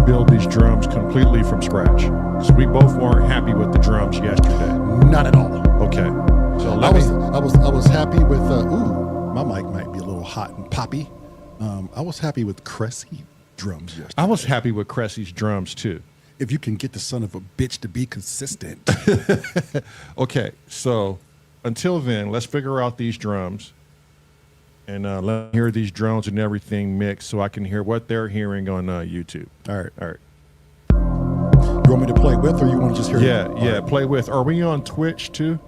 rebuild these drums completely from scratch. So we both weren't happy with the drums yesterday. Not at all. Okay. So I was happy with. My mic might be a little hot and poppy. I was happy with Cressy drums yesterday. I was happy with Cressy's drums too. If you can get the son of a bitch to be consistent. Okay, so until then, let's figure out these drums and let me hear these drones and everything mixed so I can hear what they're hearing on YouTube. All right. All right. You want me to play with, or you want to just hear? Yeah, it? yeah. Right. Play with. Are we on Twitch too?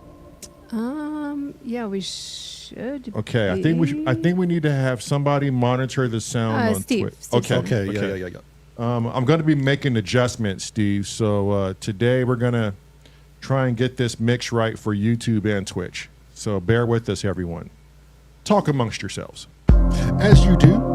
Yeah, we should. Okay, I think we need to have somebody monitor the sound on Steve, Twitch. Steve. Okay. Yeah. I'm going to be making adjustments, Steve. So today we're going to try and get this mix right for YouTube and Twitch. So bear with us, everyone. Talk amongst yourselves. As you do.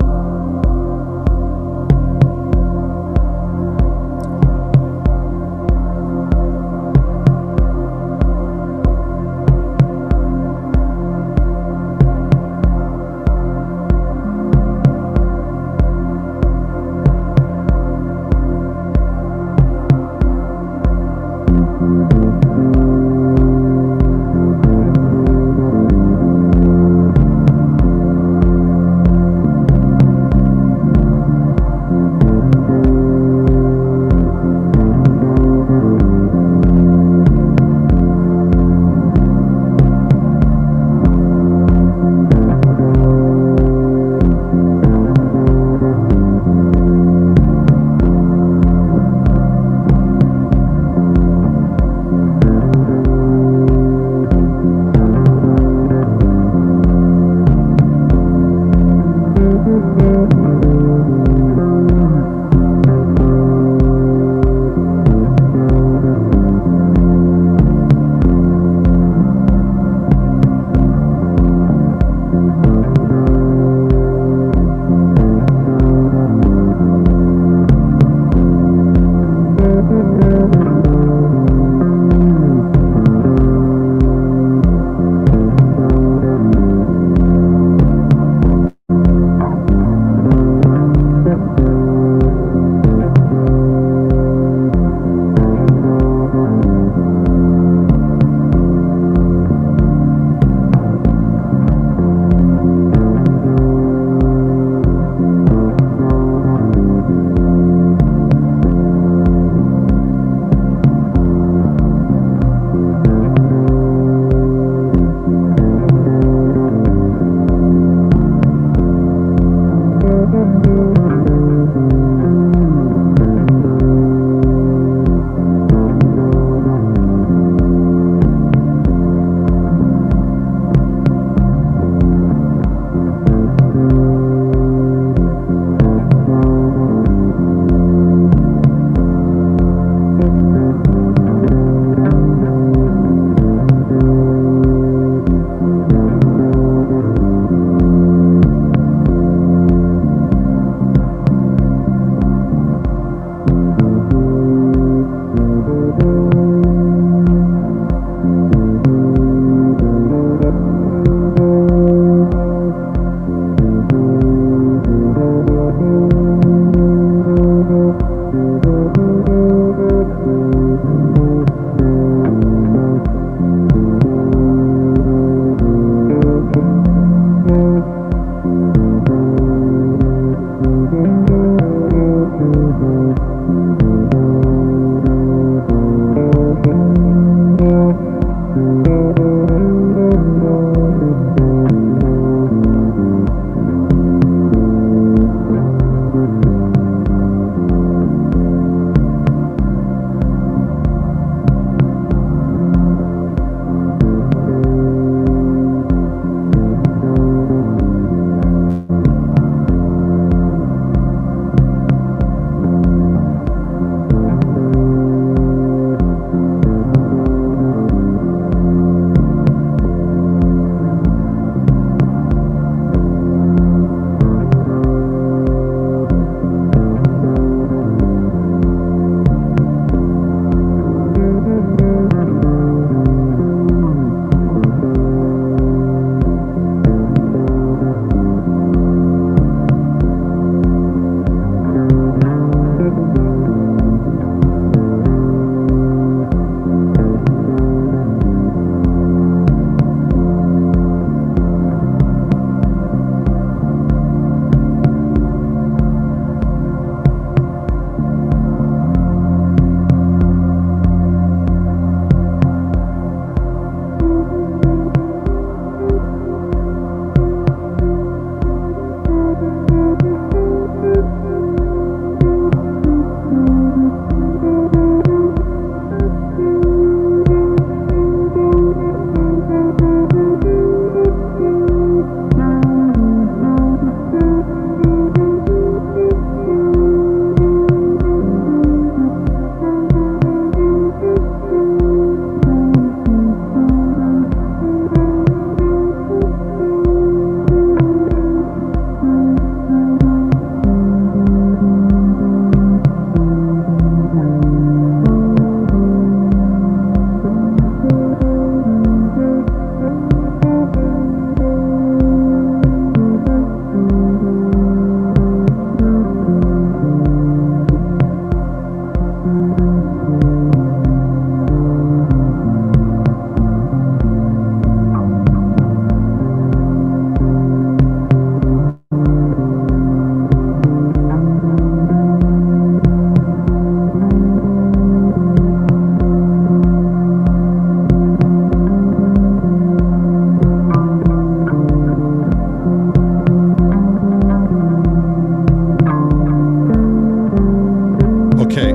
Okay,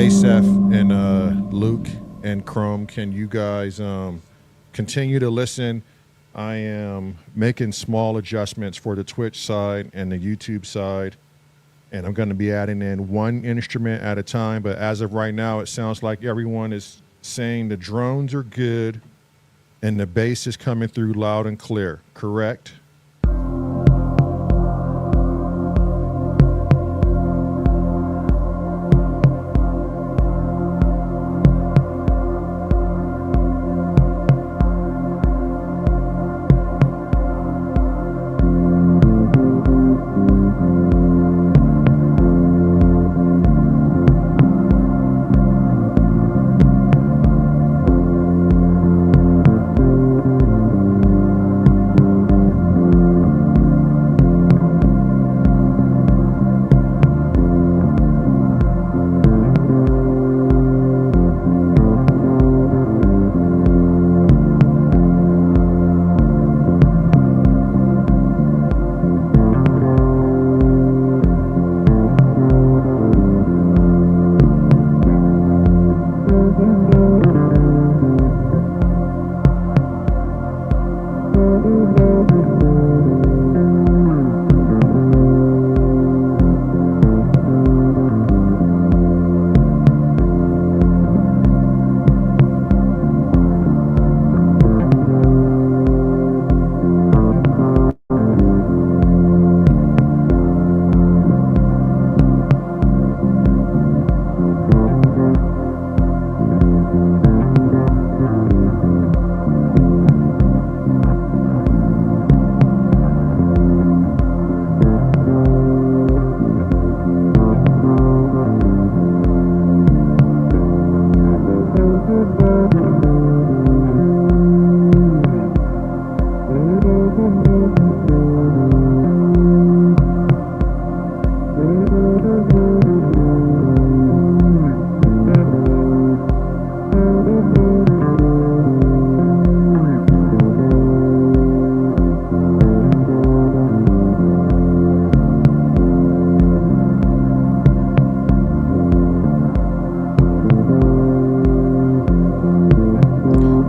Asaph and Luke and Chrome, can you guys continue to listen? I am making small adjustments for the Twitch side and the YouTube side, and I'm going to be adding in one instrument at a time. But as of right now, it sounds like everyone is saying the drones are good and the bass is coming through loud and clear, correct?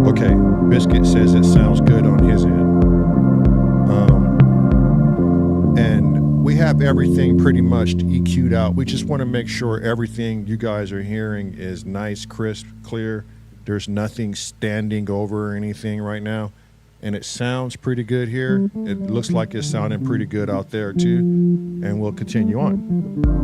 Okay, Biscuit says it sounds good on his end. And we have everything pretty much EQ'd out. We just want to make sure everything you guys are hearing is nice, crisp, clear. There's nothing standing over or anything right now. And it sounds pretty good here. It looks like it's sounding pretty good out there too. And we'll continue on.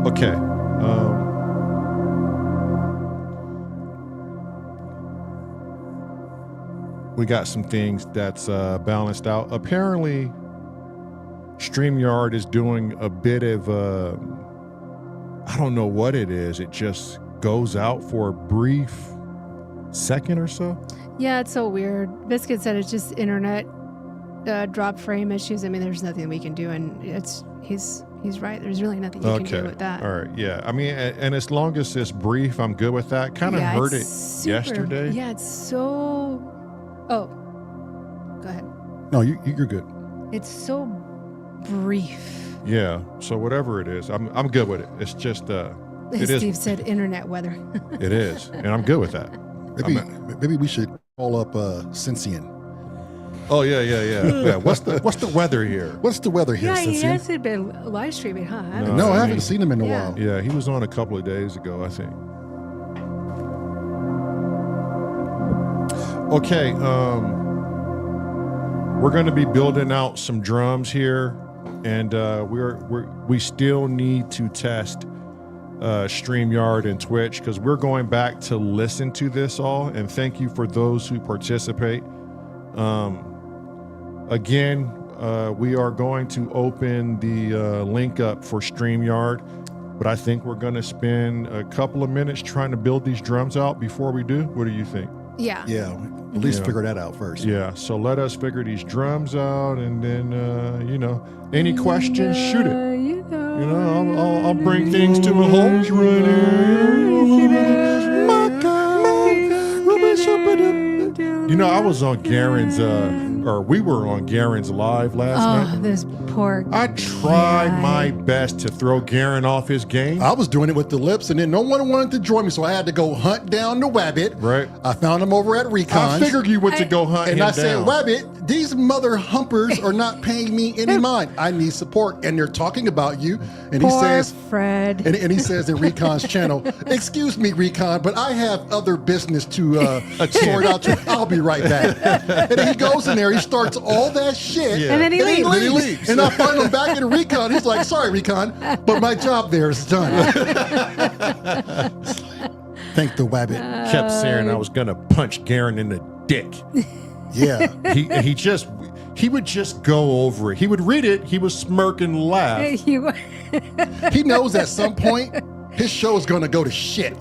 Okay. We got some things that's balanced out. Apparently, StreamYard is doing a bit of, I don't know what it is. It just goes out for a brief second or so. Yeah, it's so weird. Biscuit said it's just internet drop frame issues. I mean, there's nothing we can do, and he's right. There's really nothing you can do with that. All right. Yeah. I mean, and as long as it's brief, I'm good with that. Kind of heard it yesterday. Yeah, it's so. Oh, go ahead. No, you're good. It's so brief. Yeah. So whatever it is, I'm good with it. It's just Steve said internet weather. It is, and I'm good with that. Maybe we should call up Cincian. Oh yeah. What's the weather here? What's the weather here, Yeah, he Cincian? hasn't been live streaming, huh? No, I haven't seen him in a while. Yeah, he was on a couple of days ago, I think. Okay, we're going to be building out some drums here, and we still need to test StreamYard and Twitch because we're going back to listen to this all. And thank you for those who participate. Again, we are going to open the link up for StreamYard, but I think we're going to spend a couple of minutes trying to build these drums out before we do. What do you think? Yeah. Yeah, at least figure that out first. Yeah, so let us figure these drums out, and then, any questions, shoot it. I'll bring things to a halt right here. I was on Garen's, we were on Garen's live last night. Oh, this poor I tried my best to throw Garen off his game. I was doing it with the lips, and then no one wanted to join me, so I had to go hunt down the Wabbit. Right. I found him over at Recon. I figured you went to go hunt him and I down. said, Wabbit, these mother humpers are not paying me any mind. I need support, and they're talking about you. And poor he says, Fred. and he says in Recon's channel, excuse me, Recon, but I have other business to sort out. I'll be right back. And then he goes in there, he starts all that shit, Yeah. And then he leaves. And I find him back in Recon. He's like, sorry, Recon, but my job there is done. Thank the Wabbit. Kept saying I was going to punch Garen in the dick. Yeah. He would just go over it. He would read it. He would smirk and laugh. He knows at some point his show is going to go to shit.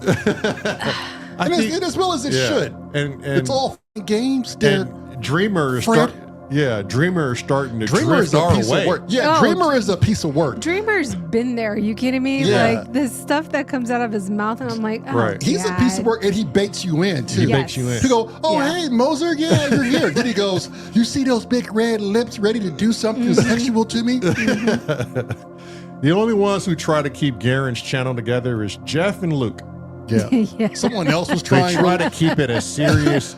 And as well as it should. And it's all games. And Dreamer is Fred? Dreamer is starting to Dreamer drift is a our piece way. of work. Yeah, Oh, Dreamer is a piece of work. Dreamer's been there. Are you kidding me? Yeah. Like the stuff that comes out of his mouth, and I'm like, oh, Right. He's a piece of work, and he baits you in too. He Yes. makes you in. He go, oh Yeah. hey Moser, yeah, you're here. Then he goes, you see those big red lips ready to do something sexual to me? The only ones who try to keep Garen's channel together is Jeff and Luke. Yeah. Yeah. Someone else was They trying. try to keep it as serious.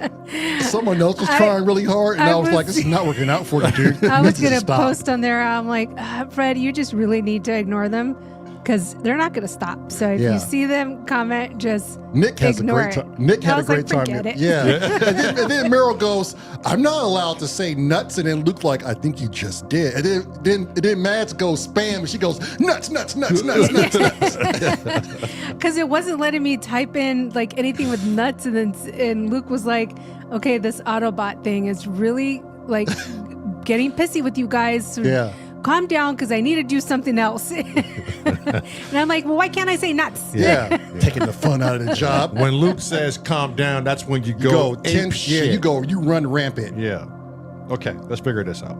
Someone else was trying really hard, and I was like, this is not working out for you, dude. I You was need to gonna stop. post on there. I'm like, Fred, you just really need to ignore them because they're not gonna stop. So if Yeah. you see them comment, just Nick has ignore a great it. time. Nick I had a was like, great time. forget it. Yeah. and then Meryl goes, I'm not allowed to say nuts. And then Luke's like, I think you just did. And then Mads goes spam, and she goes, nuts, nuts, nuts, nuts, nuts, nuts. Because it wasn't letting me type in like anything with nuts, and Luke was like, okay, this Autobot thing is really like getting pissy with you guys. So Yeah. calm down because I need to do something else. And I'm like, well, why can't I say nuts? Yeah. Taking the fun out of the job. When Luke says calm down, that's when you You go, go ape 10, shit. you run rampant. Yeah. Okay, let's figure this out.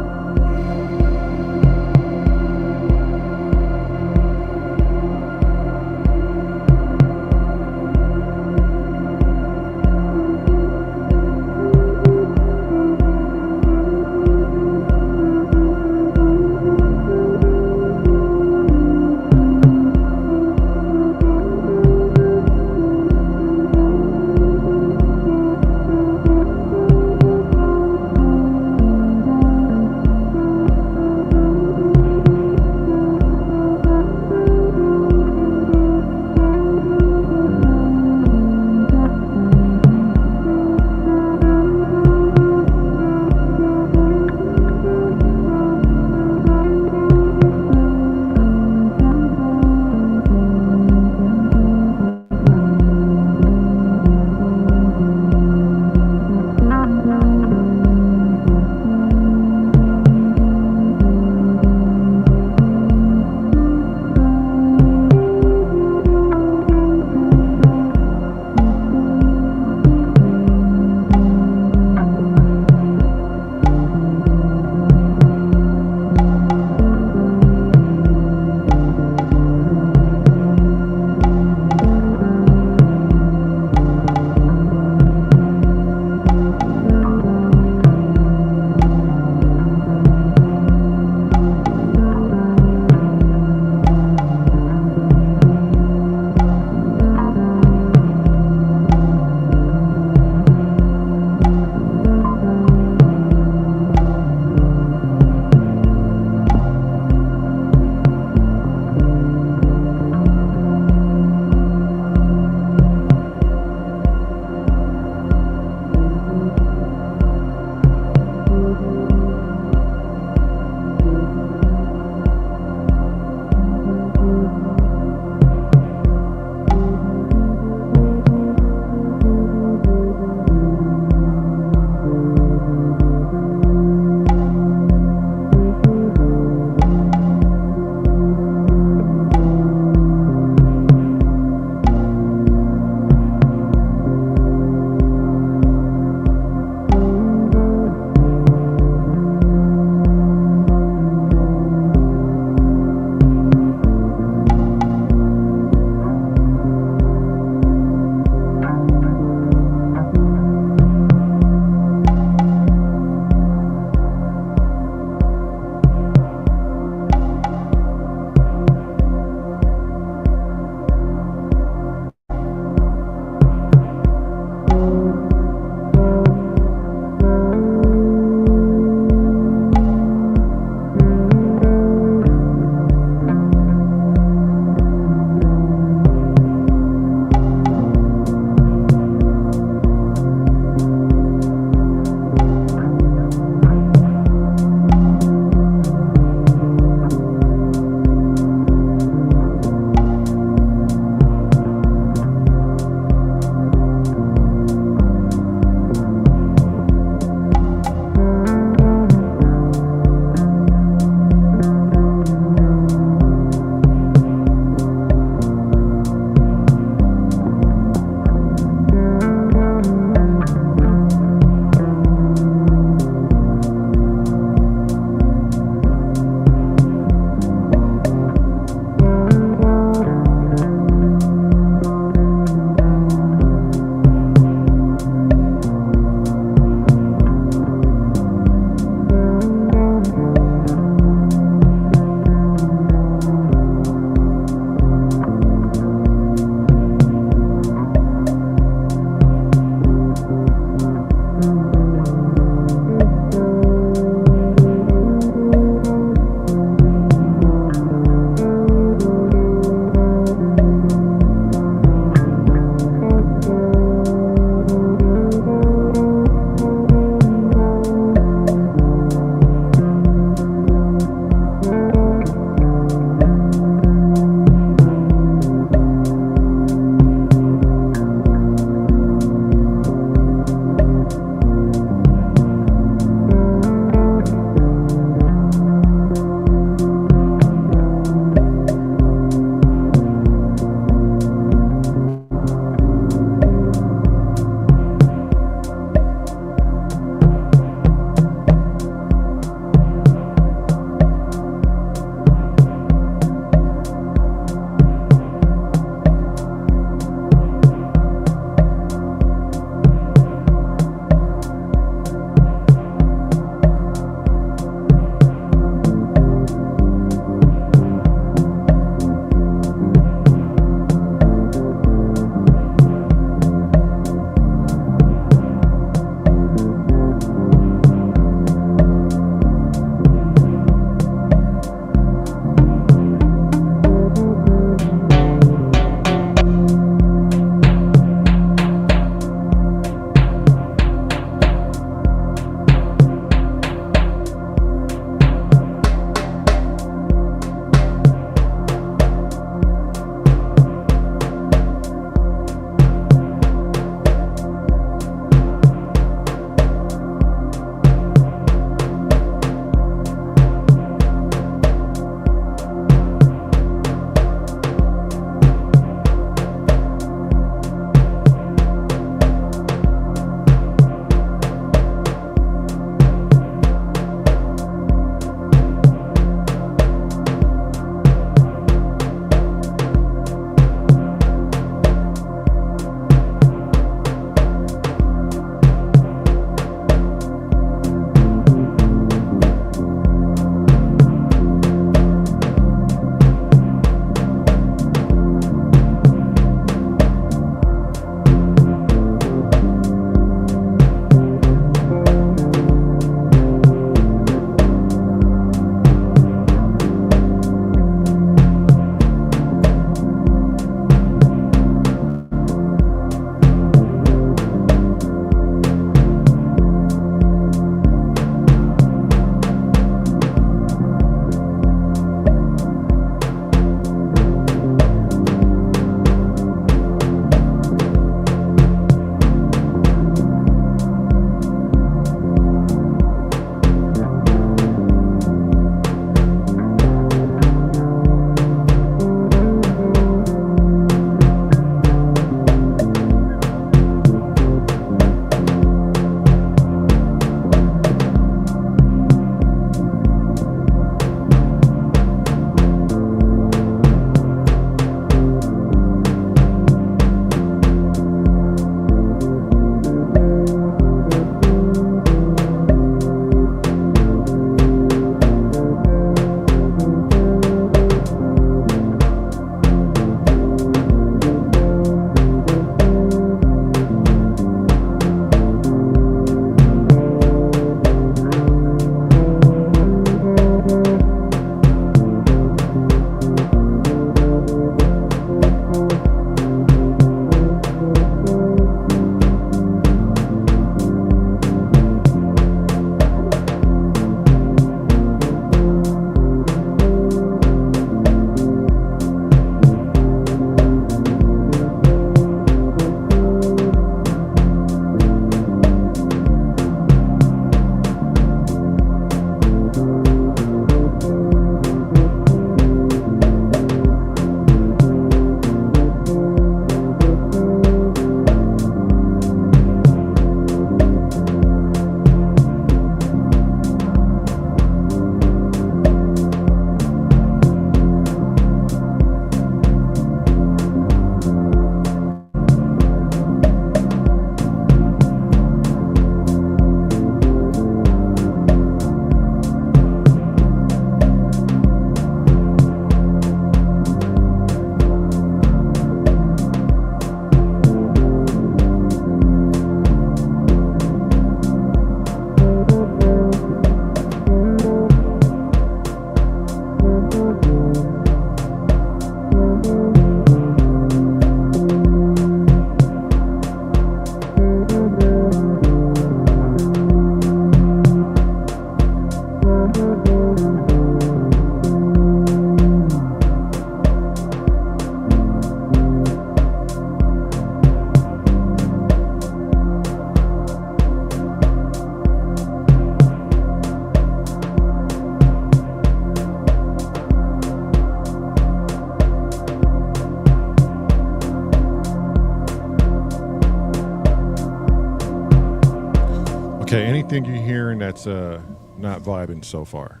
Okay, anything you're hearing that's not vibing so far?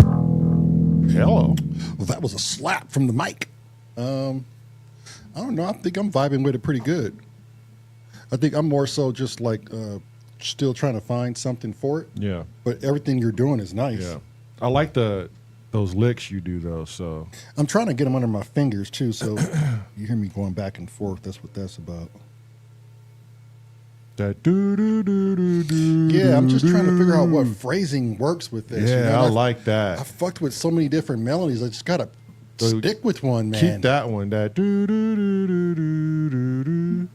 Hello. Well, that was a slap from the mic. I don't know. I think I'm vibing with it pretty good. I think I'm more so just like still trying to find something for it. Yeah. But everything you're doing is nice. Yeah. I like those licks you do though. So I'm trying to get them under my fingers too. So you hear me going back and forth. That's what that's about. that do do do do do. Yeah, I'm just trying to figure out what phrasing works with this. Yeah, you know? I And like I that. fucked with so many different melodies. I just gotta So stick with one, man. Keep that one. That do do do do do do do.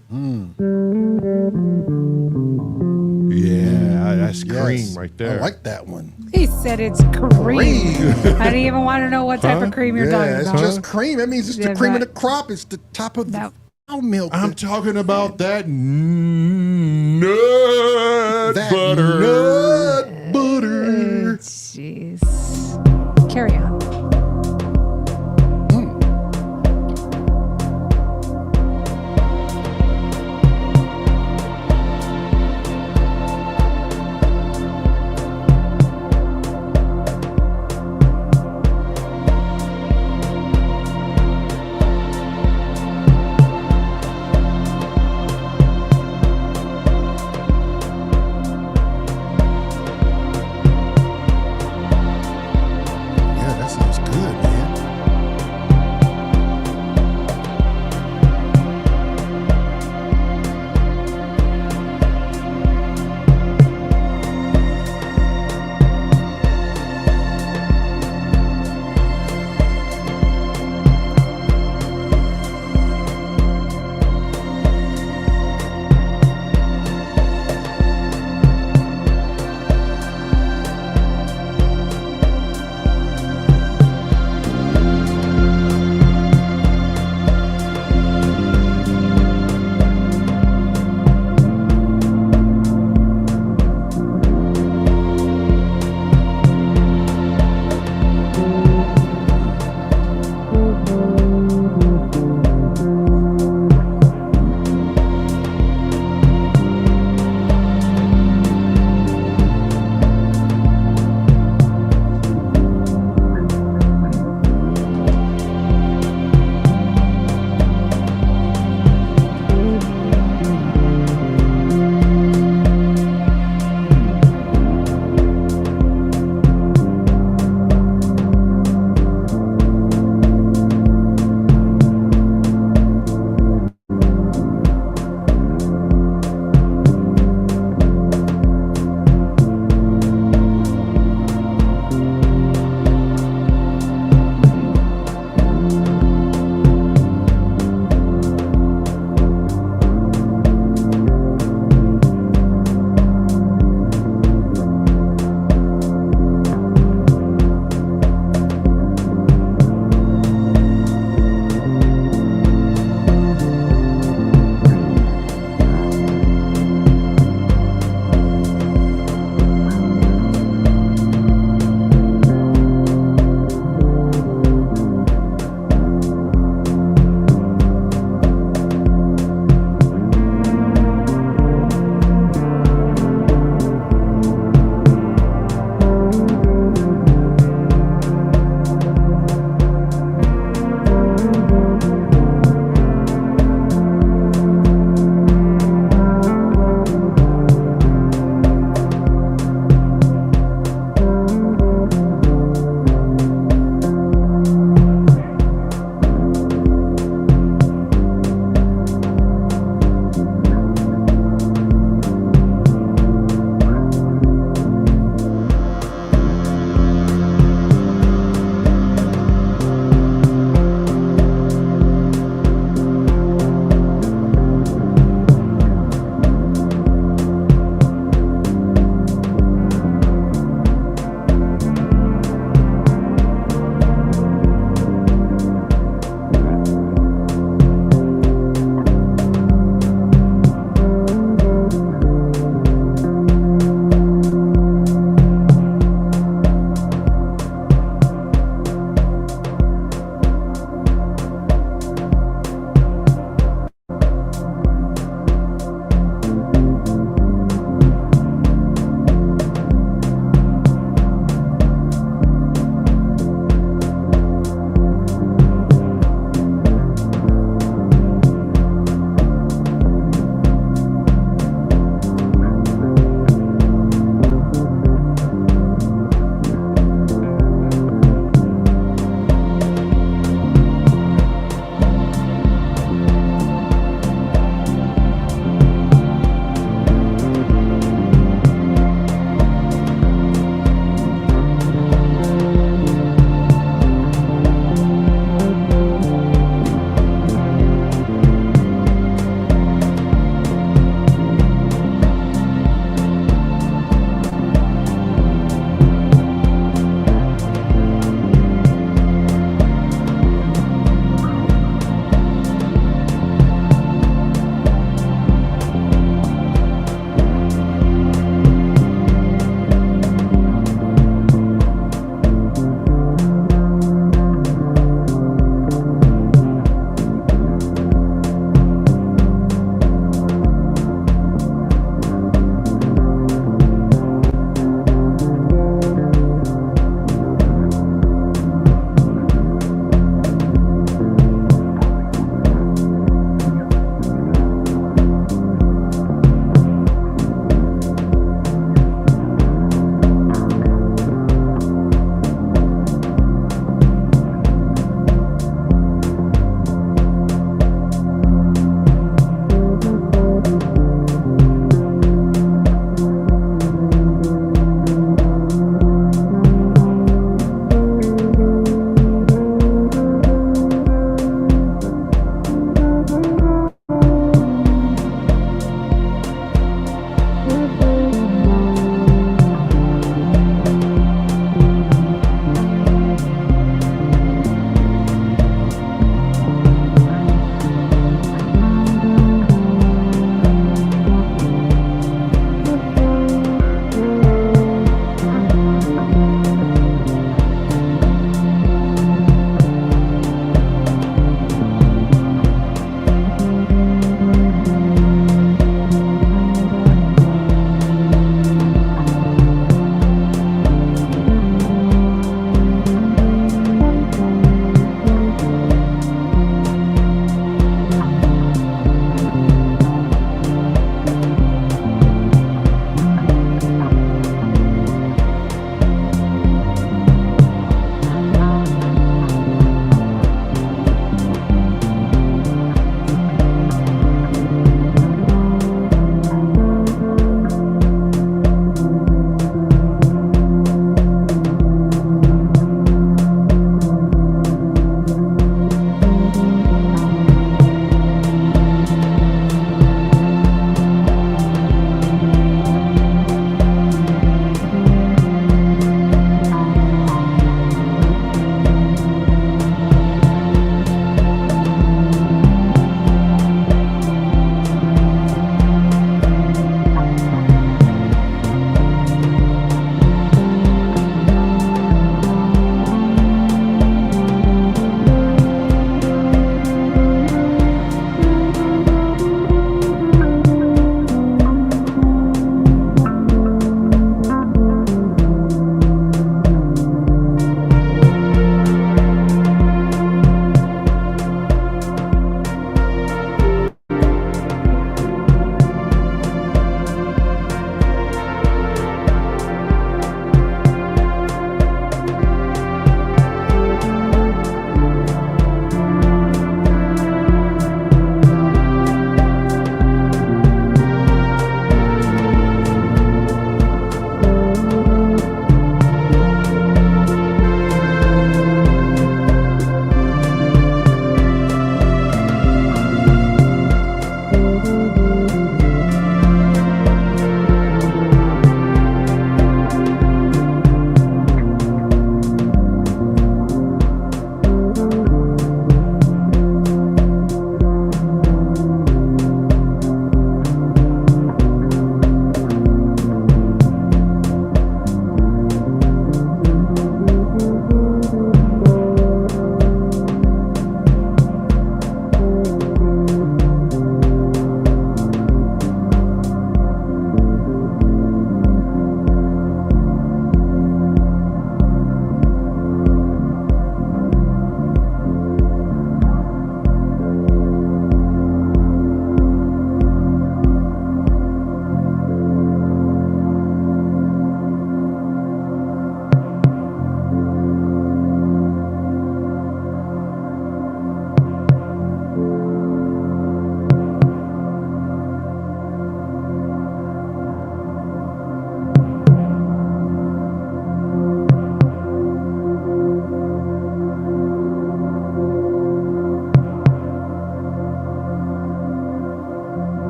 Yeah, that's cream Yes, right there. I like that one. He said it's cream. I didn't even want to know what type of cream you're Yeah, talking it's about. just cream. That means it's Yeah, the cream of the but- crop. It's the top of No. the cow milk. I'm talking about that nut butter. Nut butter. Jeez. Carry on.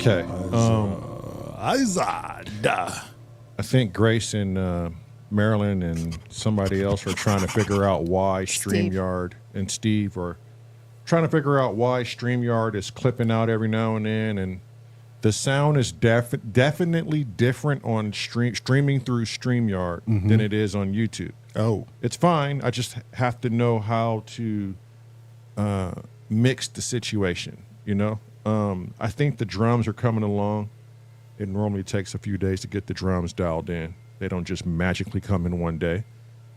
Okay. Izod. I think Grace and Marilyn and somebody else are trying to figure out why Steve. StreamYard and Steve are trying to figure out why StreamYard is clipping out every now and then, and the sound is definitely different on streaming through StreamYard than it is on YouTube. Oh, It's fine. I just have to know how to mix the situation, you know? I think the drums are coming along. It normally takes a few days to get the drums dialed in. They don't just magically come in one day.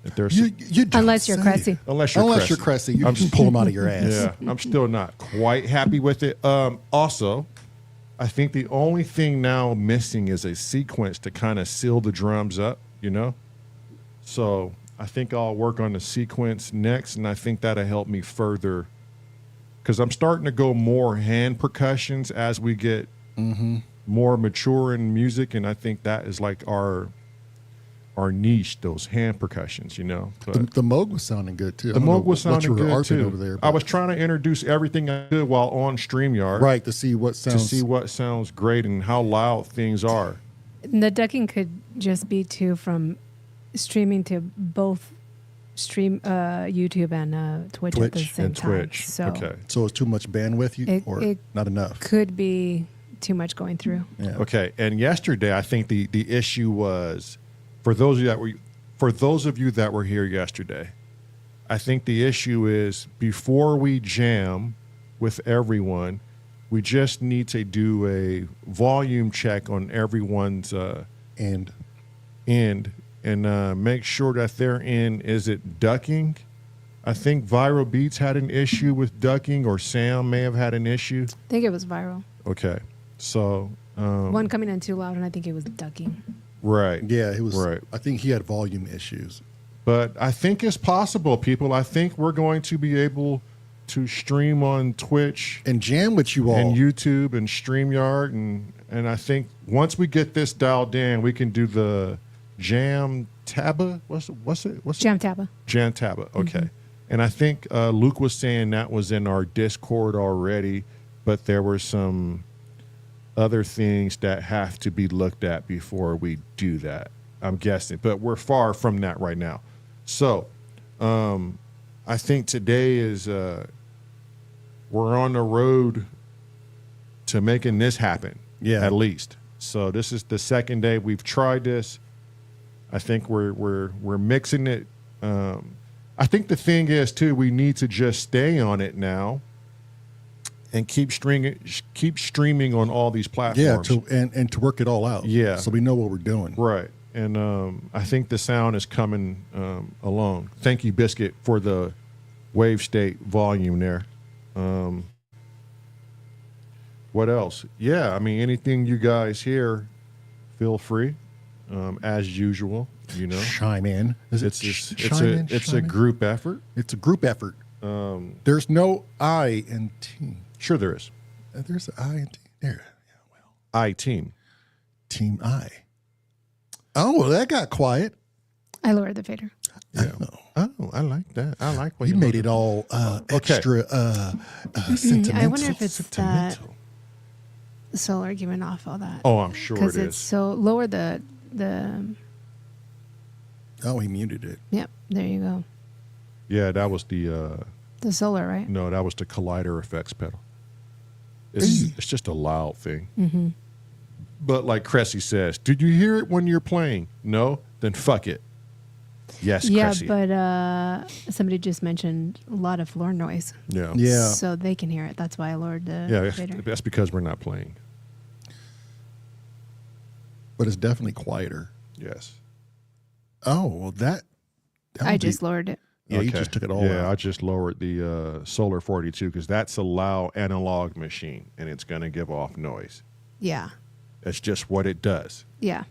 If there's you don't Unless you're say. Cressy. unless you're Cressy. you just pull them out of your ass. Yeah, I'm still not quite happy with it. Also, I think the only thing now missing is a sequence to kind of seal the drums up, you know? So I think I'll work on the sequence next, and I think that'll help me further because I'm starting to go more hand percussions as we get more mature in music, and I think that is like our niche, those hand percussions, you know. But The Moog was sounding good too. the Moog was what you sounding were good arping too. over there. I but- was trying to introduce everything I could while on StreamYard, right to see what to sounds. see what sounds great and how loud things are. And the ducking could just be too from streaming to both YouTube and Twitch at the Twitch same And time. Twitch. So Okay. So it's too much bandwidth, or it not enough. could be too much going through. Yeah. Okay. And yesterday, I think the issue was for those of you that were here yesterday. I think the issue is before we jam with everyone, we just need to do a volume check on everyone's And end and make sure that their end isn't ducking. I think Viral Beats had an issue with ducking, or Sam may have had an issue. I think it was viral. Okay. So, One coming in too loud, and I think it was ducking. right. yeah, it was. Right. I think he had volume issues. But I think it's possible, people. I think we're going to be able to stream on Twitch And jam with you all. and YouTube and StreamYard. And I think once we get this dialed in, we can do the Jam Taba. What's it? Jam Taba. Jam Taba. Okay. And I think Luke was saying that was in our Discord already, but there were some other things that have to be looked at before we do that, I'm guessing. But we're far from that right now. So I think today is we're on the road to making this happen. Yeah. At least. So this is the second day we've tried this. I think we're mixing it. I think the thing is too, we need to just stay on it now and keep streaming on all these platforms. Yeah, and to work it all out. Yeah. So we know what we're doing. Right. And I think the sound is coming along. Thank you, Biscuit, for the wave state volume there. What else? Yeah, I mean, anything you guys hear, feel free, as usual. You know, Chime in. Is it it's a group effort. It's a group effort. There's no I in team. Sure, there is. There's an I in team. There. Yeah, well. I team. Team I. Oh, well, that got quiet. I lowered the fader. Yeah. Oh, I like that. I like what You made it all extra sentimental. I wonder if it's that Sentimental. solar giving off all that. Oh, I'm sure it Because it's is. so lower the. Oh, he muted it. Yep, there you go. Yeah, that was the The solar, right? no, that was the collider effects pedal. It's just a loud thing. But like Cressy says, did you hear it when you're playing? No? Then fuck it. Yes, Yeah, Cressy. but somebody just mentioned a lot of floor noise, Yeah. Yeah. so they can hear it. That's why I lowered the Yeah, fader. that's because we're not playing. But it's definitely quieter. Yes. Oh, well, that I would be- just lowered it. Yeah, you Okay. just took it all Yeah, I out. just lowered the Solar 42 because that's a loud analog machine and it's going to give off noise. Yeah, That's just what it does. yeah.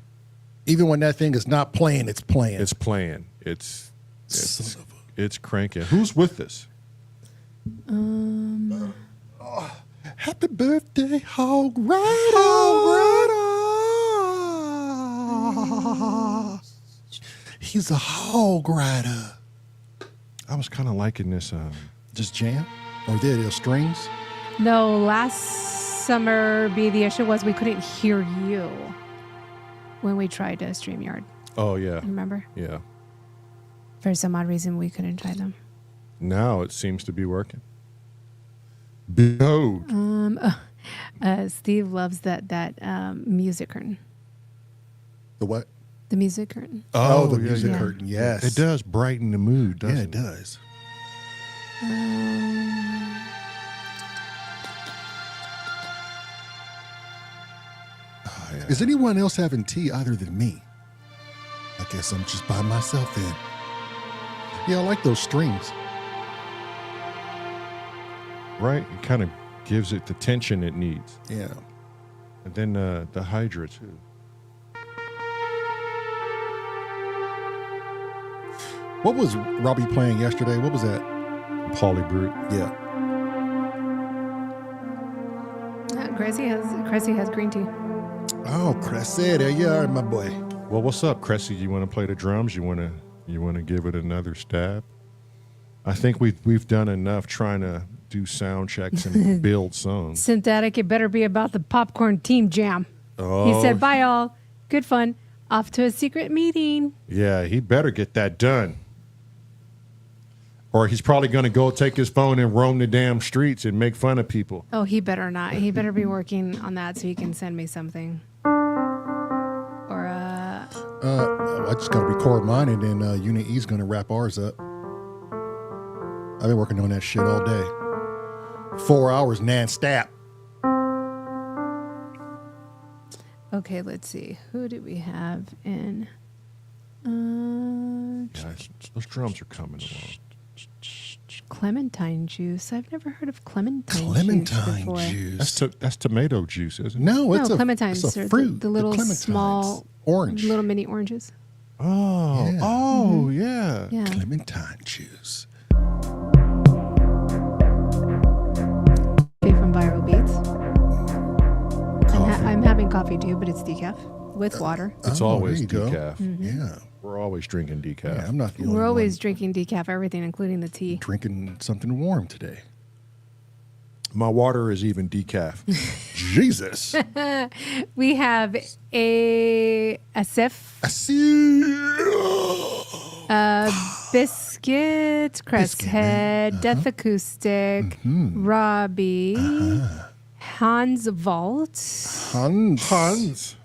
Even when that thing is not playing, it's playing. It's playing. It's Son of it's cranking. Who's with us? Happy birthday, Hog Rider. He's a hog rider. I was kind of liking this. Just jam? Or did it strings? No, last summer, the issue was we couldn't hear you when we tried to StreamYard. Oh, yeah. Remember? Yeah. For some odd reason, we couldn't try them. Now it seems to be working. Behold. Steve loves that music curtain. The what? The music curtain. Oh, the yeah, music yeah. curtain. Yes. It does brighten the mood, doesn't Yeah, it? it does. Oh, yeah. Is anyone else having tea other than me? I guess I'm just by myself then. Yeah, I like those strings. Right? It kind of gives it the tension it needs. Yeah. And then the Hydra, too. What was Robbie playing yesterday? What was that? Pauly Brute. Yeah. Cressy has green tea. Oh, Cressy, there you are, my boy. Well, what's up, Cressy? You want to play the drums? You want to give it another stab? I think we've done enough trying to do sound checks and build songs. Synthetic, it better be about the popcorn team jam. Oh, He said, bye all. Good fun. Off to a secret meeting. yeah, he better get that done. Or he's probably going to go take his phone and roam the damn streets and make fun of people. Oh, he better not. He better be working on that so he can send me something. Or, I just got to record mine, and then Unit E's going to wrap ours up. I've been working on that shit all day. 4 hours non-stop. okay, let's see. Who do we have in? Guys, those drums are coming along. Clementine juice. I've never heard of clementine juice Clementine before. juice. That's tomato juice, isn't it? No, it's No, a clementines it's a are fruit. the little clementines. small orange. little mini oranges. Oh, Yeah. oh, yeah. Yeah. Clementine juice. Coffee from Viral Beats. Coffee. I'm having coffee too, but it's decaf with water. It's Oh, always there you go. decaf. Yeah. We're always drinking decaf. Yeah, I'm not the only We're always one drinking decaf, everything, including the tea. drinking something warm today. My water is even decaf. Jesus. We have a sif, I see. biscuit, crest head, death acoustic, Robbie, Hans Vault, Hans.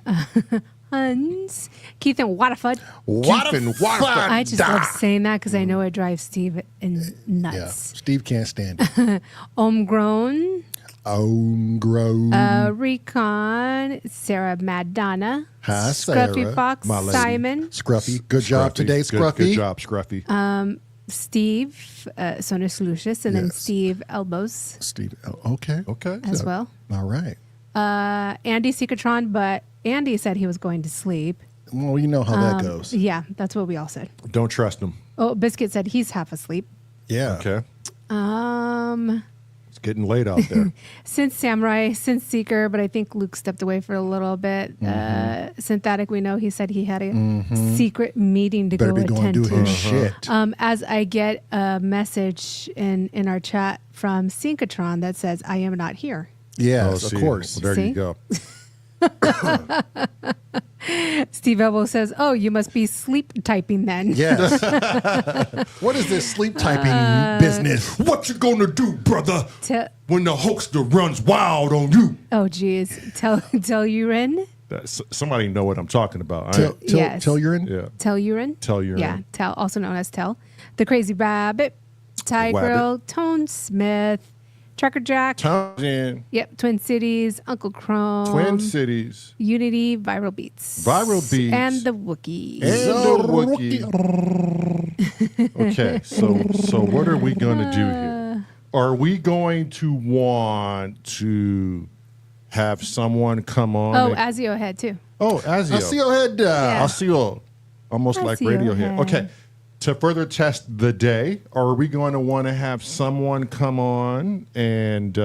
Hans, Keith and Waterford. Waterford. I just love saying that because I know it drives Steve Yeah. nuts. Steve can't stand it. Homegrown, Homegrown. Recon, Sarah Madonna, Hi, Scruffy Sarah. Fox, My lady. Simon, Scruffy. Good job today, Good- Scruffy. Good job, Scruffy. Steve, Sonus Lucius, and then Yes. Steve Elbows Steve. Oh, okay. Okay. as well. All right. Andy Secatron, but Andy said he was going to sleep. Well, you know how that goes. Yeah, that's what we all said. Don't trust him. Oh, Biscuit said he's half asleep. Yeah. Okay. Um, It's getting late out there. Since Samurai, since Seeker, but I think Luke stepped away for a little bit. Synthetic, we know he said he had a secret meeting to Better go be going attend to do to. his shit. As I get a message in our chat from Syncatron that says, I am not here. Yes, Oh, of see, course. There See? you go. Steve Elbow says, oh, you must be sleep typing then. Yes. What is this sleep typing business? What you gonna do, brother, Te- when the hoaxer runs wild on you? oh, geez. Tellurine? Somebody know what I'm talking about. Yes. Tell urine? Yeah. Tellurine? Tellurine. Yeah, Tell, also known as Tell. The Crazy Rabbit, Ty Wabbit. Grill, Tone Smith, Trucker Jack. Townsend, Yep, Twin Cities, Uncle Chrome. Twin Cities, Unity, Viral Beats. Viral Beats. And the Wookiee. and the Wookiee. Okay, so what are we gonna do here? Are we going to want to have someone come on? Oh, Azio had too. Azio. I see your head. Yeah. Azio. Almost like Azio Radiohead. head. Okay. To further test the day, are we going to want to have someone come on and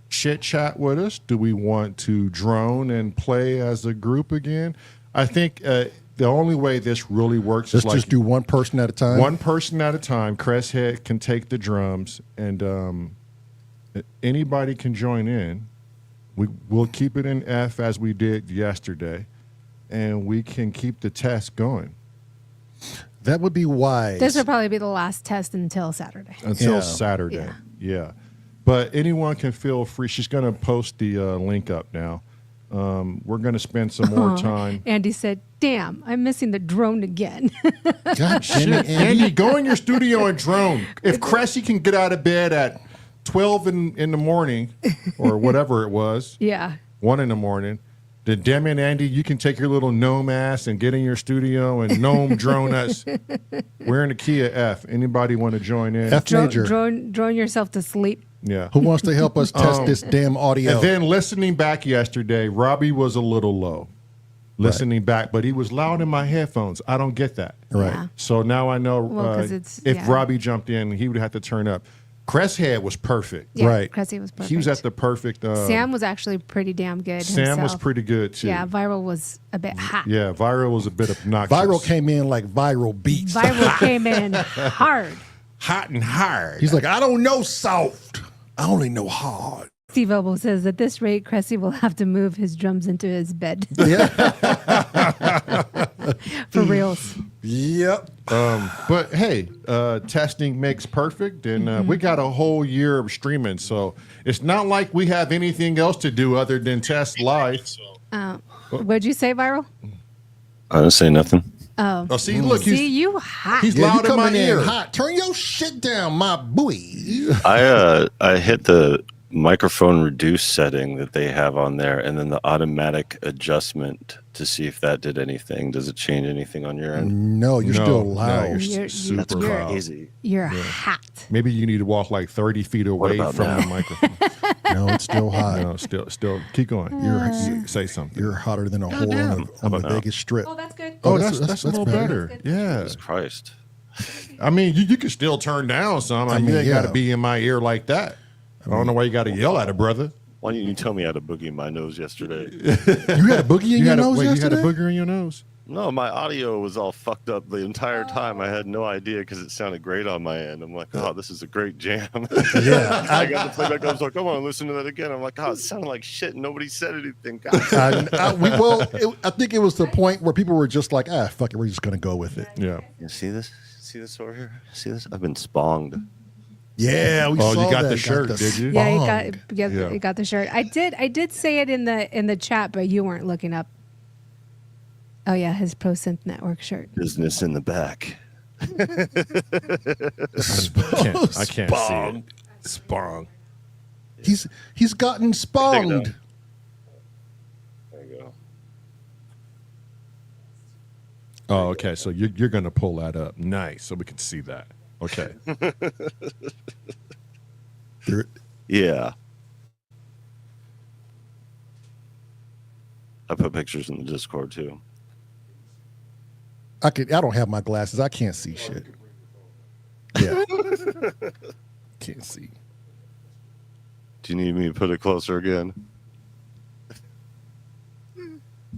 chit chat with us? Do we want to drone and play as a group again? I think the only way this really works Let's is like just do one person at a time. one person at a time. Cresshead can take the drums, and anybody can join in. We'll keep it in F as we did yesterday, and we can keep the test going That would be wise. This will probably be the last test until Saturday. until Yeah. Saturday. Yeah. But anyone can feel free. She's going to post the link up now. We're going to spend some more time. Andy said, "Damn, I'm missing the drone again." God damn it, Andy, go in your studio and drone. If Cressy can get out of bed at 12 in the morning or whatever it was, Yeah. 1 in the morning, then damn it, Andy, you can take your little gnome ass and get in your studio and gnome drone us. We're in the Kia F. Anybody want to join in? F major. Drone yourself to sleep. Yeah. Who wants to help us test this damn audio? And then listening back yesterday, Robbie was a little low. Listening back, but he was loud in my headphones. I don't get that. Right. Yeah. So now I know Well, 'cause it's- if yeah. Robbie jumped in, he would have to turn up. Cresshead was perfect. Yeah, Right. Cressy was perfect. He was at the perfect. Sam was actually pretty damn good. Sam was himself. pretty good too. Yeah, Viral was a bit hot. Yeah, Viral was a bit obnoxious. Viral came in like viral beats. Viral came in hard. hot and hard. He's like, I don't know soft. I only know hard. Steve Elbow says, at this rate, Cressy will have to move his drums into his bed. Yeah. For reals. Yep. But hey, testing makes perfect, and we got a whole year of streaming, so it's not like we have anything else to do other than test live. What'd you say, Viral? I didn't say nothing. Oh, see, look, See, you hot. he's Yeah, you loud in my coming in ear. hot. Turn your shit down, my boy. I hit the microphone reduce setting that they have on there, and then the automatic adjustment to see if that did anything. Does it change anything on your end? No, you're No, still no, loud. you're super That's loud. crazy. You're hot. Maybe you need to walk like 30 feet away about from now? the microphone. No, it's still hot. No, still, keep going. Say something. You're hotter than a whore on the now? Vegas Strip. Oh, that's good. Oh, that's- that's a that's little better. better. Yeah. Jesus Christ. I mean, you can still turn down some. I mean, mean, you ain't got to yeah. be in my ear like that. I don't know why you got to yell at it, brother. Why didn't you tell me I had a boogie in my nose yesterday? You had a boogie in your nose you had yesterday? a booger in your nose? No, my audio was all fucked up the entire time. I had no idea because it sounded great on my end. I'm like, oh, this is a great jam. Yeah. I got the playback. I was like, come on, listen to that again. I'm like, oh, it sounded like shit. Nobody said anything. God. I think it was the point where people were just like, fuck it, we're just going to go with it. Yeah. You see this? See this over here? See this? I've been sponged. Yeah, we Oh, saw you got that. the shirt, did you? Yeah, you Bong. got you got the shirt. I did say it in the chat, but you weren't looking up. Oh yeah, his Pro Synth Network shirt. Business in the back. I can't see it. Spong. He's gotten sponged. There you go. Oh, okay. So you're going to pull that up. Nice. So we can see that. Okay. Yeah. I put pictures in the Discord too. I don't have my glasses. I can't see shit. Yeah. Can't see. Do you need me to put it closer again?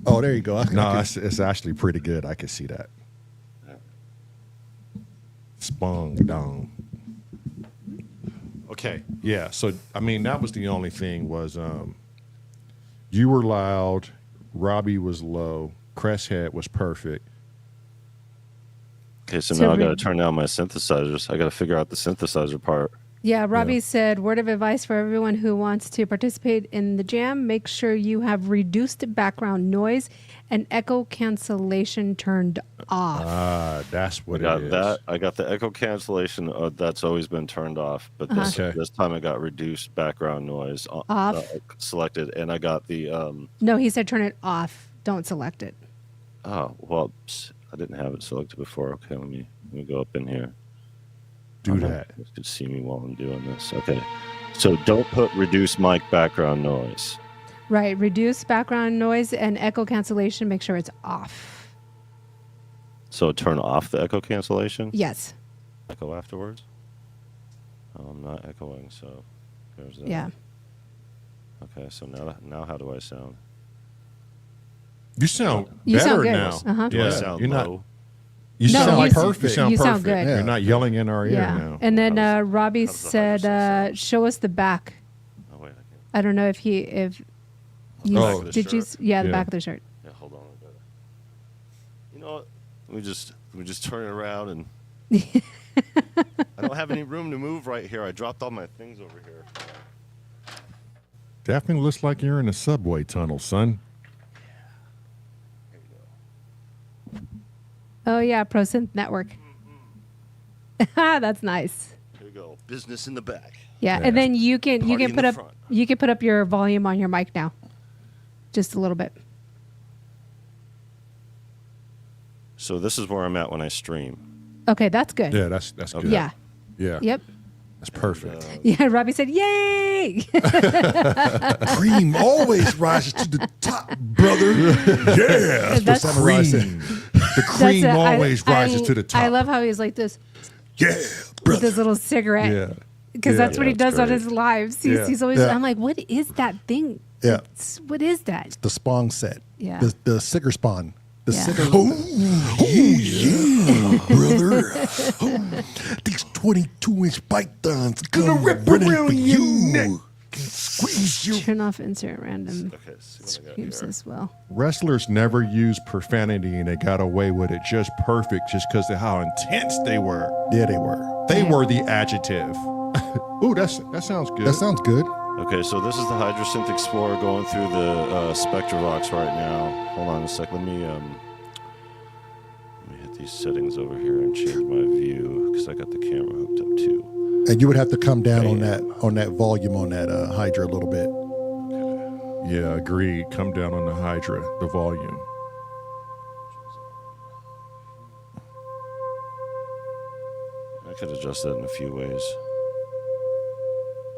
Oh, there you go. No, it's actually pretty good. I can see that. Spong dong. Okay. Yeah. So I mean, that was the only thing was you were loud, Robbie was low, Cresshead was perfect. Okay, so So now I re- got to turn down my synthesizers. I got to figure out the synthesizer part. Yeah, Robbie said, word of advice for everyone who wants to participate in the jam, make sure you have reduced background noise and echo cancellation turned off. That's I what got it is. that. I got the echo cancellation. That's always been turned off. But this Okay. this time I got reduced background noise Off. selected, and I got the No, he said turn it off. Don't select it. oh well, I didn't have it selected before. Okay, let me go up in here. Do that. You could see me while I'm doing this. Okay, so don't put reduce mic background noise. Right. Reduce background noise and echo cancellation. Make sure it's off. So turn off the echo cancellation. Yes. Echo afterwards. Oh, I'm not echoing, so there's that. Yeah. Okay, so now how do I sound? You sound You better sound good. now. Uh-huh. Do I Yeah. sound You're not. low? You No, sound you like s- perfect. You sound you perfect. sound good. You're not yelling in our ear Yeah. now. And then How does- Robbie how does the higher said, sound? show us the back. Oh wait, I can't. I don't know if You, back of the did you? shirt. Yeah, the Yeah. back of the shirt. Yeah, hold on. You know what? Let me just turn it around and. I don't have any room to move right here. I dropped all my things over here. Definitely looks like you're in a subway tunnel, son. There you go. Oh yeah, ProSynth Network. That's nice. Here you go. Business in the back. Yeah, and then you can Party in put the up front. you can put up your volume on your mic now, just a little bit. So this is where I'm at when I stream. Okay, that's good. Yeah, that's good. Yeah. Yeah. Yep. That's perfect. Yeah. Robbie said, "Yay!" Cream always rises to the top, brother. Yeah. That's what Samurai said. Cream. The cream That's always rises to the top. I love how he's like this Yeah, with brother. his little cigarette. Yeah. Because Yeah. that's what he That's does on great. his lives. Yeah. He's always. Yeah. I'm like, what is that thing? Yeah. What is that? The Spong set. Yeah. The Sigger Spawn. The Yeah. Sigger. Yeah, brother. These 22-inch pythons come wrap running around for your you. neck. Squeeze you. Turn off insert random Okay, see what I got screams here. as well. Wrestlers never used profanity and they got away with it just perfect just because of how intense they were. Yeah, they were. They were the adjective. Ooh, that sounds good. That sounds good. Okay, so this is the Hydrosynth Explorer going through the Spectravox right now. Hold on a sec. Let me hit these settings over here and change my view because I got the camera hooked up too. And you would have to come down Okay. on that volume on that Hydra a little bit. Yeah, agreed. Come down on the Hydra, the volume. I could adjust that in a few ways.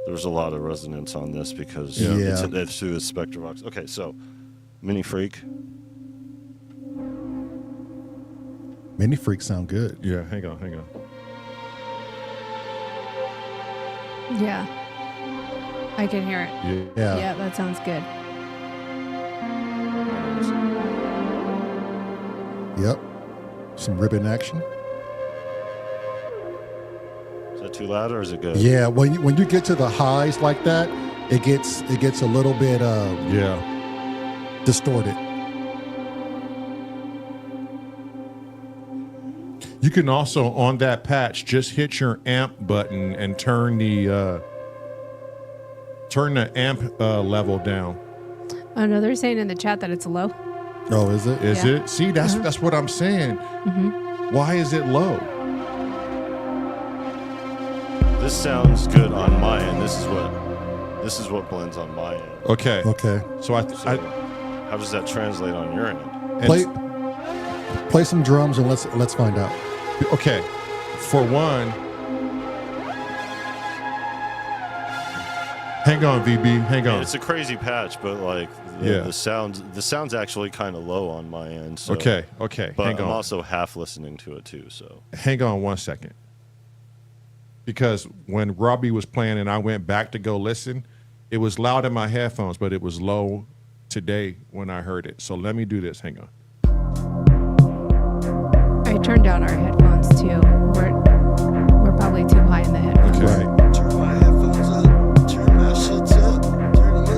There's a lot of resonance on this because Yeah. it's through the Spectravox. Okay, so Mini Freak. Mini Freaks sound good. Yeah, hang on. Yeah. I can hear it. Yeah. Yeah, that sounds good. Yep. Some ribbon action. Is that too loud or is it good? Yeah, when you get to the highs like that, it gets a little bit Yeah. distorted. You can also, on that patch, just hit your amp button and turn the amp level down. Oh no, they're saying in the chat that it's low. Oh, is it? Is Yeah. it? See, that's what I'm saying. Why is it low? This sounds good on my end. This is what blends on my end. Okay. Okay. So So how does that translate on your end? Play some drums and let's find out. Okay. For one, hang on, VB. Hang on. It's a crazy patch, but like Yeah. the sound's actually kind of low on my end. So, Okay. But Hang I'm on. also half listening to it too. So Hang on 1 second. Because when Robbie was playing and I went back to go listen, it was loud in my headphones, but it was low today when I heard it. So let me do this. Hang on. I turned down our headphones too. We're probably too high in the headphones. Okay. Right. Turn my headphones up, turn my shits up, turn it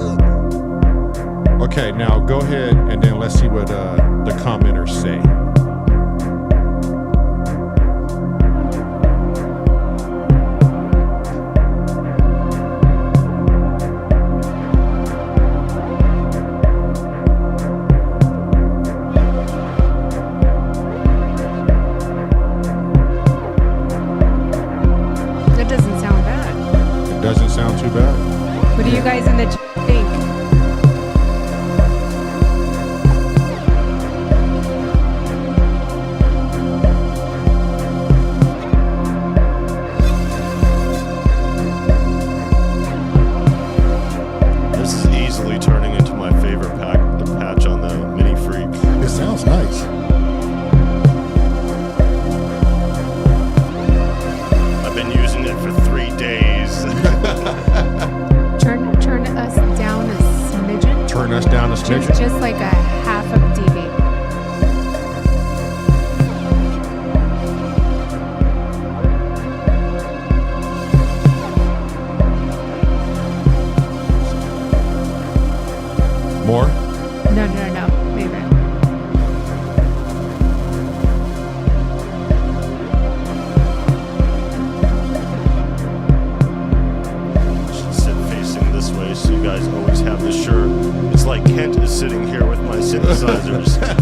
up. Okay, now go ahead and then let's see what the commenters say. That doesn't sound bad. It doesn't sound too bad. What do you guys in the chat think?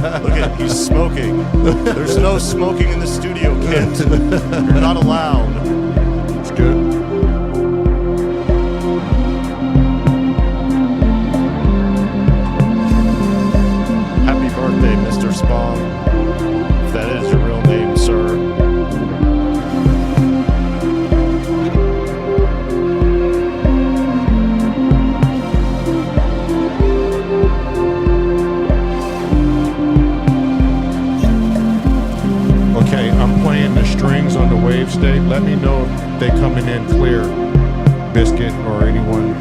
Look at he's smoking. There's no smoking in the studio, Kent. You're not allowed. It's good. Happy birthday, Mr. Spong. If that is your real name, sir. Okay, I'm playing the strings on the wave state. Let me know if they coming in clear, Biscuit or anyone.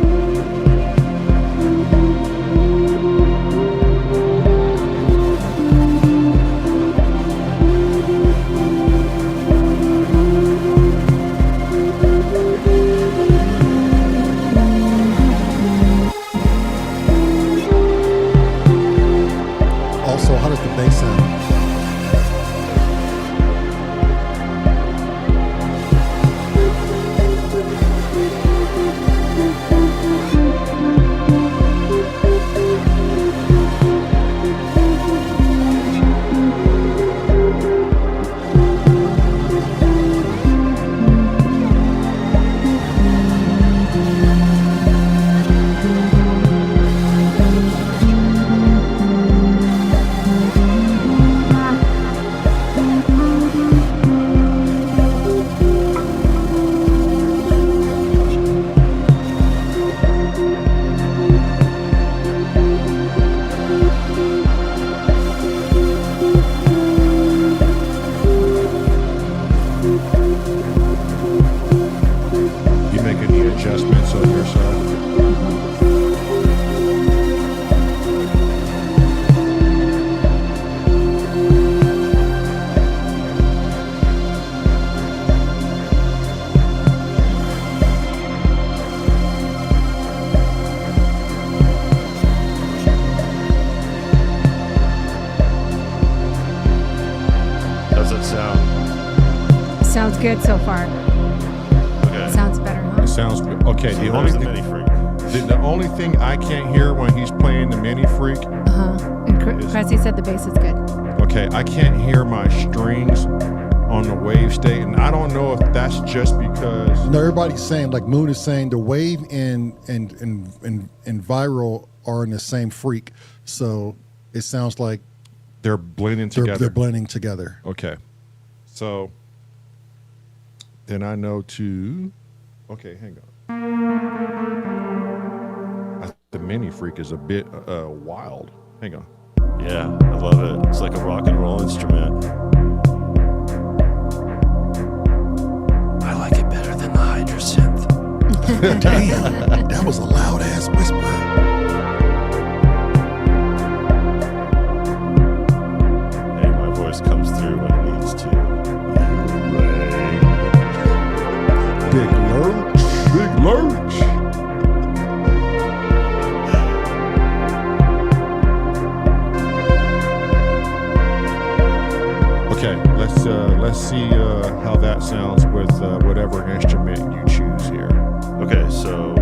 Also, how does the bass sound? You make any adjustments on your side? How's it sound? Sounds good so far. Okay. Sounds better, huh? It sounds good. Okay, the only There's the thing, mini freak. the only thing I can't hear when he's playing the mini freak. And Cressy said the bass is good. Okay, I can't hear my strings on the wave state, and I don't know if that's just because. No, everybody's saying, like Moon is saying, the wave and viral are in the same freak, so it sounds like They're blending they're together. blending together. Okay. So then I know to. Okay, hang on. The mini freak is a bit wild. Hang on. Yeah, I love it. It's like a rock and roll instrument. I like it better than the Hydrosynth. Damn, that was a loud ass whisper. Hey, my voice comes through when it needs to. Big lurch. Big lurch. Okay, let's see how that sounds with whatever instrument you choose here. Okay, so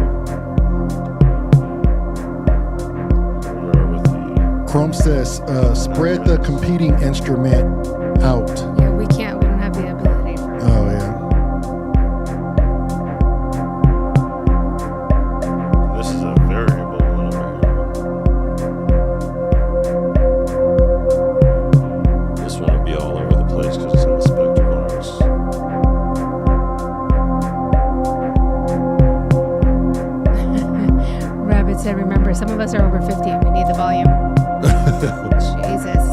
we are with the Chrome says, spread the competing instrument out. Yeah, we can't. We don't have the ability for it. Oh, yeah. this is a variable one over here. This one will be all over the place because it's in the spectrograms. Rabbit said, remember, some of us are over 50 and we need the volume. Jesus.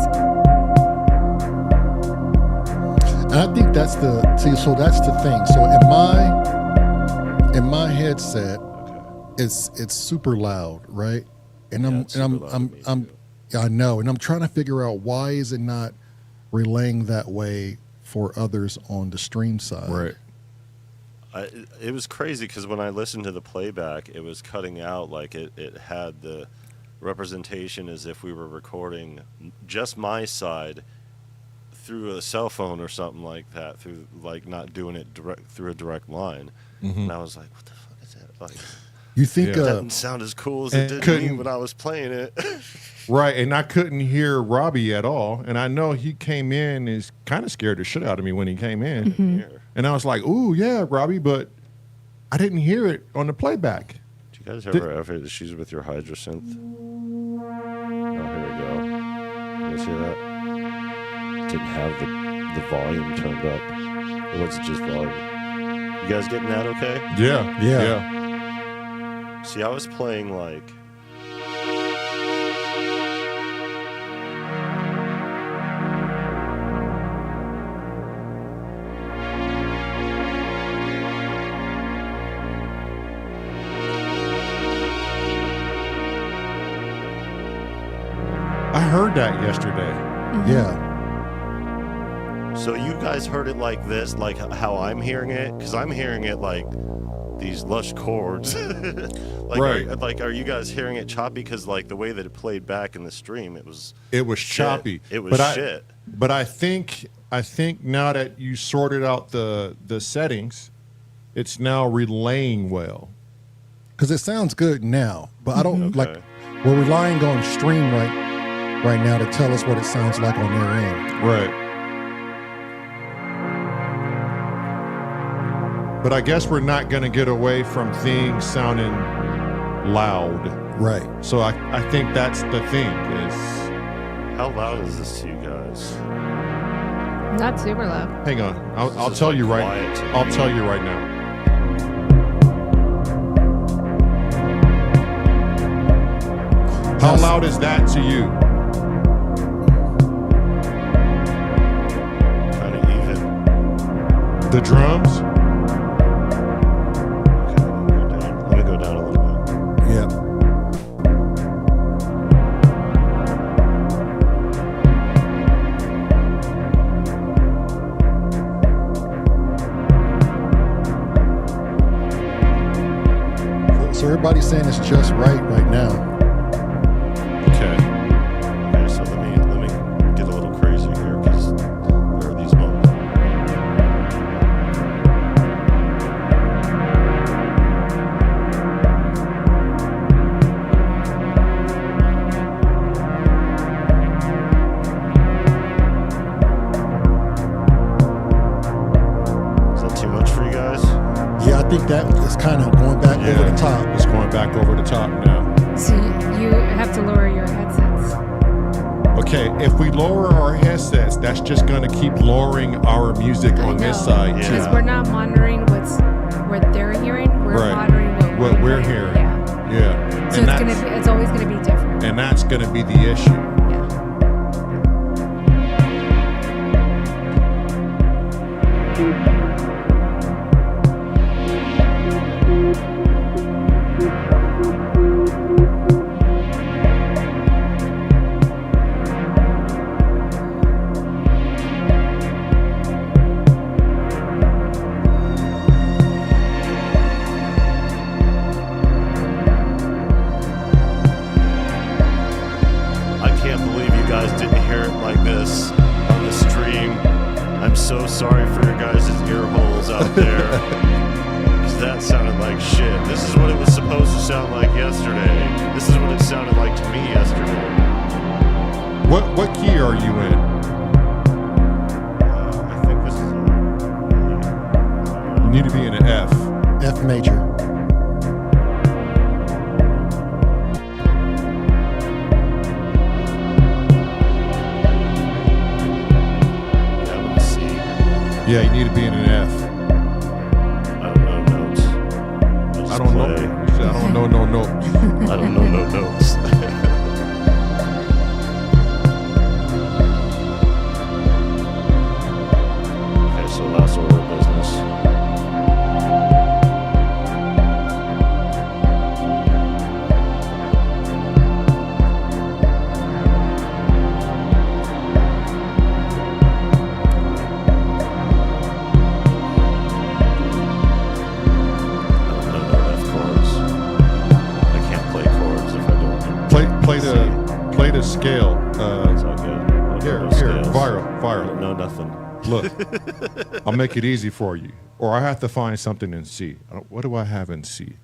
And I think that's so that's the thing. So in my headset, it's super loud, right? And it's super loud to me, too. yeah, I know, and I'm trying to figure out why is it not relaying that way for others on the stream side. Right. It was crazy because when I listened to the playback, it was cutting out like it had the representation as if we were recording just my side through a cell phone or something like that, through like not doing it direct through a direct line. And I was like, what the fuck is that? Like, You think Yeah. Doesn't sound as cool as it And did to me couldn't- when I was playing it. Right, and I couldn't hear Robbie at all. And I know he came in is kind of scared the shit out of me when he came in. Here. And I was like, "Ooh, yeah, Robbie," but I didn't hear it on the playback. Do you guys ever have issues with your Hydrosynth? Oh, here we go. You guys hear that? Didn't have the volume turned up. Or was it just volume? You guys getting that okay? Yeah, Yeah. See, I was playing like... I heard that yesterday. Yeah. So you guys heard it like this, like how I'm hearing it? Because I'm hearing it like these lush chords. Like, Right. Are you guys hearing it choppy? Because like the way that it played back in the stream, it was shit. Choppy. It was shit. But I think now that you sorted out the settings, it's now relaying well. Because it sounds good now, but I don't Okay. like. We're relying on stream right now to tell us what it sounds like on their end. Right. But I guess we're not going to get away from things sounding loud. Right. So I think that's the thing is, How loud is this to you guys? Not super loud. hang on, I'll This is tell like you right. quiet to me. I'll tell you right now. How loud is that to you? Kind of even. The drums? Okay, let me go down a little bit. Yeah. So everybody's saying it's just right now. Okay. Okay, so let me get a little crazy here because there are these moments. Is that too much for you guys? Yeah, I think that is kind of going back over the top. It's going back over the top now. So you have to lower your headsets. Okay, if we lower our headsets, that's just going to keep lowering our music on this side Yeah. Because too. we're not monitoring what they're hearing. We're Right. monitoring What we're hearing. Yeah. Yeah. So And it's always gonna be different. and that's going to be the issue. Yeah. I can't believe you guys didn't hear it like this on the stream. I'm so sorry for your guys' ear holes out there. Because that sounded like shit. This is what it was supposed to sound like yesterday. This is what it sounded like to me yesterday. What key are you in? I think this is You need to be in an F. F major. yeah, let me see. Yeah, you need to be in an F. I don't know notes. Just I don't know. play. You said, I don't know no notes. I don't know no notes. Okay, so last order of business. No F chords. I can't play chords if I don't. Play the scale. It's all good. I'll Here, go to scales. viral. No, nothing. Look, I'll make it easy for you. Or I have to find something in C. What do I have in C?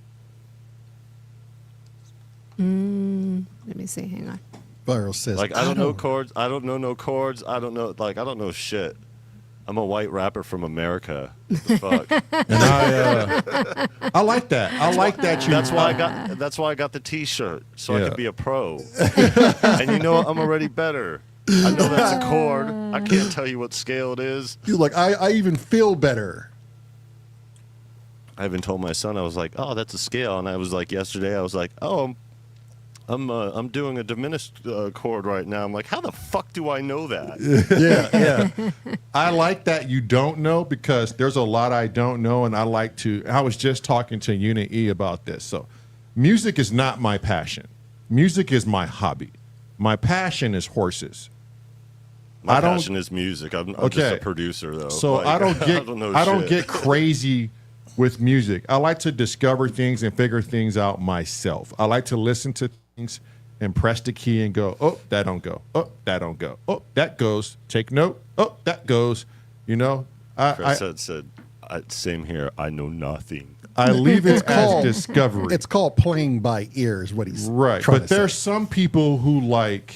Let me see. Hang on. Viral says, Like I don't know chords. I don't know no chords. I don't know I don't know shit. I'm a white rapper from America. The fuck. And I like that. I like that. That's why I got the T-shirt so I Yeah. could be a pro. And you know what? I'm already better. I know that's a chord. I can't tell you what scale it is. He's like, I even feel better. I even told my son, I was like, oh, that's a scale. And I was like, yesterday, I was like, oh, I'm doing a diminished chord right now. I'm like, how the fuck do I know that? Yeah. I like that you don't know, because there's a lot I don't know, and I was just talking to Unit E about this. So music is not my passion. Music is my hobby. My passion is horses. My passion is music. I'm just a producer, though. So Like, I don't shit. get crazy with music. I like to discover things and figure things out myself. I like to listen to things and press the key and go, oh, that don't go. Oh, that don't go. Oh, that goes. Take note. Oh, that goes. You know, Chris said, same here. I know nothing. I leave it as discovery. It's called playing by ear is what he's Right. trying But to there's say. some people who like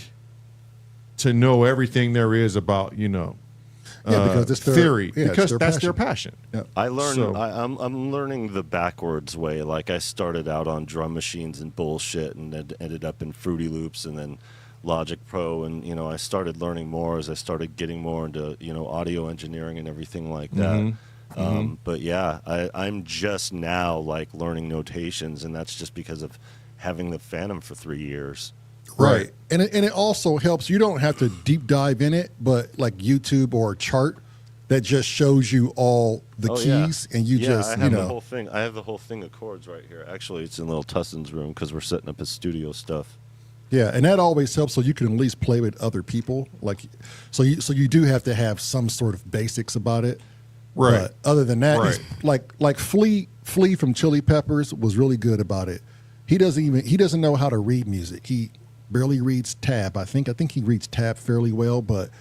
to know everything there is about, because it's their theory, yeah, it's because that's their passion. Yeah. I learned. So- I'm learning the backwards way. Like I started out on drum machines and bullshit, and then ended up in Fruity Loops, and then Logic Pro, and I started learning more as I started getting more into audio engineering and everything like that. But yeah, I'm just now like learning notations, and that's just because of having the Phantom for 3 years. Right. And it also helps. You don't have to deep dive in it, but like YouTube or a chart that just shows you all the keys, and you just, I have the whole thing. I have the whole thing of chords right here. Actually, it's in little Tussin's room because we're setting up his studio stuff. Yeah, and that always helps, so you can at least play with other people. Like, so you do have to have some sort of basics about it. Right. But other than that, Right. it's like Flea from Chili Peppers was really good about it. He doesn't know how to read music. He barely reads tab. I think he reads tab fairly well, but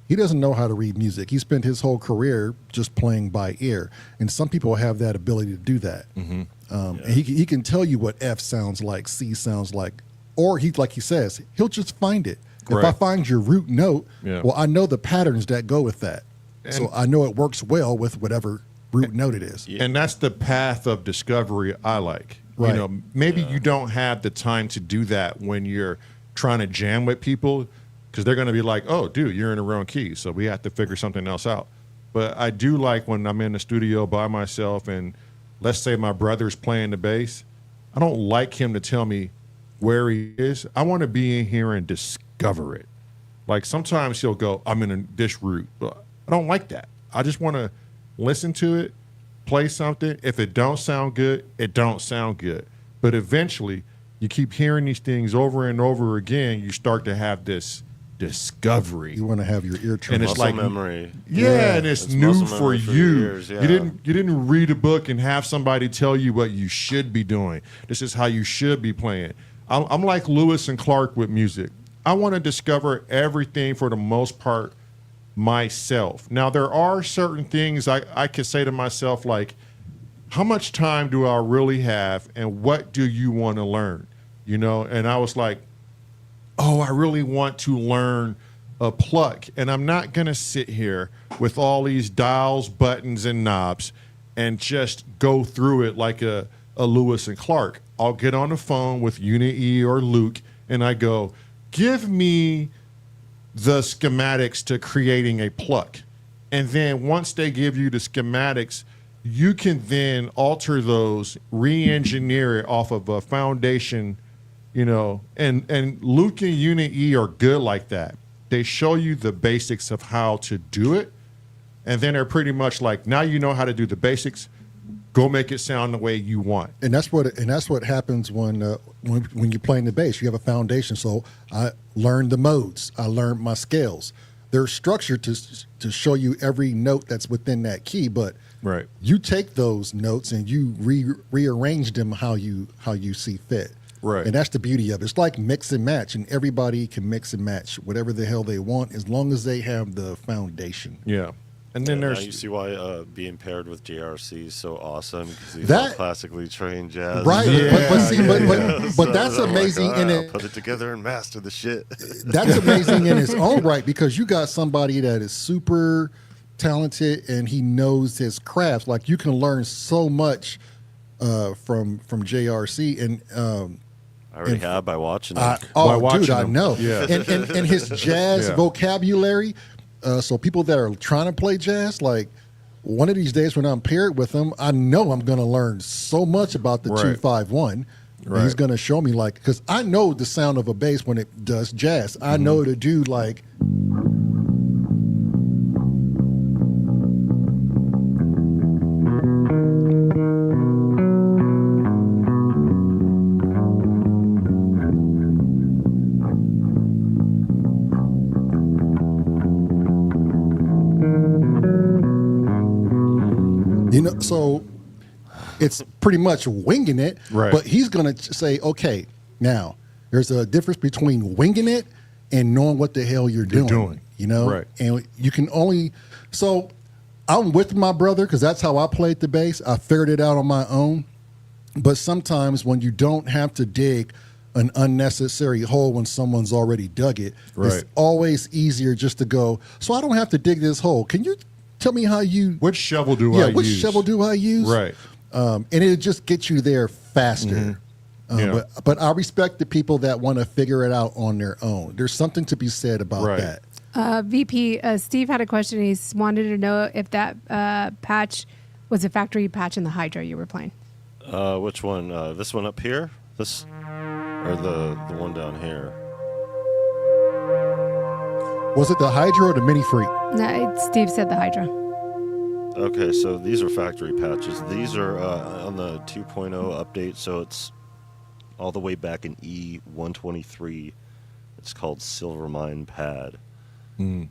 he doesn't know how to read music. He spent his whole career just playing by ear, and some people have that ability to do that. And he can tell you what F sounds like, C sounds like, or like he says, he'll just find it. If I Right. find your root note, Yeah. well, I know the patterns that go with that, so I know it works well with whatever root note it is. And that's the path of discovery I like. Right. Maybe you don't have the time to do that when you're trying to jam with people, because they're going to be like, oh, dude, you're in the wrong key, so we have to figure something else out. But I do like when I'm in the studio by myself and let's say my brother's playing the bass, I don't like him to tell me where he is. I want to be in here and discover it. Like sometimes he'll go, I'm in this route, but I don't like that. I just want to listen to it, play something. If it don't sound good, it don't sound good. But eventually, you keep hearing these things over and over again, you start to have this discovery. You want to have your ear turned And it's off. Muscle like- memory. Yeah, and it's new muscle for memory for you. years, yeah. You didn't read a book and have somebody tell you what you should be doing. This is how you should be playing. I'm like Lewis and Clark with music. I want to discover everything for the most part myself. Now, there are certain things I could say to myself, like, how much time do I really have and what do you want to learn? And I was like, oh, I really want to learn a pluck. And I'm not going to sit here with all these dials, buttons, and knobs and just go through it like a Lewis and Clark. I'll get on the phone with Unit E or Luke and I go, give me the schematics to creating a pluck. And then once they give you the schematics, you can then alter those, re-engineer it off of a foundation, and Luke and Unit E are good like that. They show you the basics of how to do it, and then they're pretty much like, now you know how to do the basics, go make it sound the way you want. And that's what happens when you're playing the bass. You have a foundation. So I learned the modes. I learned my scales. They're structured to show you every note that's within that key, but Right. you take those notes and you rearrange them how you see fit. Right. And that's the beauty of it. It's like mix and match, and everybody can mix and match whatever the hell they want as long as they have the foundation. Yeah. And then Now there's you see why being paired with JRC is so awesome, because he's That- all classically trained jazz. Right, but that's I'm amazing Like, in I'll it. put it together and master the shit. That's amazing in its own right, because you got somebody that is super talented and he knows his craft. Like, you can learn so much from JRC, and I already have by watching it. By oh, watching dude, I him. know. Yeah. And his jazz Yeah. vocabulary. So people that are trying to play jazz, like, one of these days when I'm paired with him, I know I'm going to learn so much about the Right. 251. And he's Right. going to show me, like, because I know the sound of a bass when it does jazz. I Mm-hmm. know to do, like, you know, so it's pretty much winging it. Right. But he's going to say, okay, now there's a difference between winging it and knowing what the hell you're doing. You know? Right. And you can only, so I'm with my brother because that's how I played the bass. I figured it out on my own. But sometimes when you don't have to dig an unnecessary hole when someone's already dug it, Right. it's always easier just to go, so I don't have to dig this hole. Can you tell me how you, which shovel do I which use? shovel do I use? Right. And it just gets you there faster. Yeah. But I respect the people that want to figure it out on their own. There's something to be said about Right. that. VP, Steve had a question. He wanted to know if that patch was a factory patch in the Hydra you were playing. Which one? This one up here? This, or the one down here? Was it the Hydra or the Mini Freak? No, Steve said the Hydra. Okay, so these are factory patches. These are on the 2.0 update, so it's all the way back in E123. It's called Silver Mine Pad. And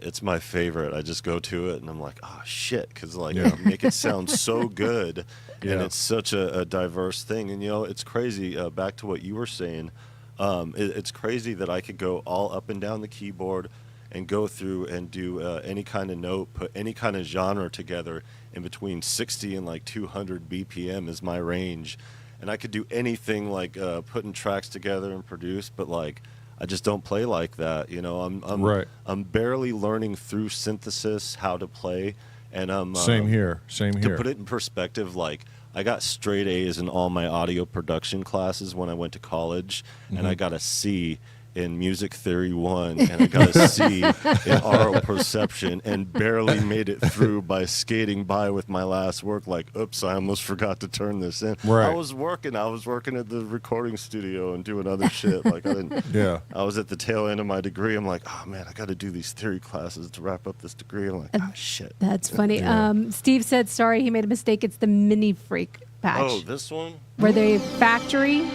it's my favorite. I just go to it and I'm like, oh shit, because like Yeah. you make it sound so good, and Yeah. it's such a diverse thing. And you know, it's crazy. Back to what you were saying, it's crazy that I could go all up and down the keyboard and go through and do any kind of note, put any kind of genre together in between 60 and like 200 BPM is my range, and I could do anything like putting tracks together and produce, but like. I just don't play like that, you know. I'm Right. I'm barely learning through synthesis how to play, and I'm Same here. Same To here. put it in perspective, like I got straight A's in all my audio production classes when I went to college, and I got a C in Music Theory 1, and I got a C in Aural Perception, and barely made it through by skating by with my last work. Like, oops, I almost forgot to turn this in. Right. I was working at the recording studio and doing other shit. Like I didn't. Yeah. I was at the tail end of my degree. I'm like, oh man, I got to do these theory classes to wrap up this degree. I'm like, oh shit. That's funny. Yeah. Steve said, sorry, he made a mistake. It's the Mini Freak patch. Oh, this one? Were they factory?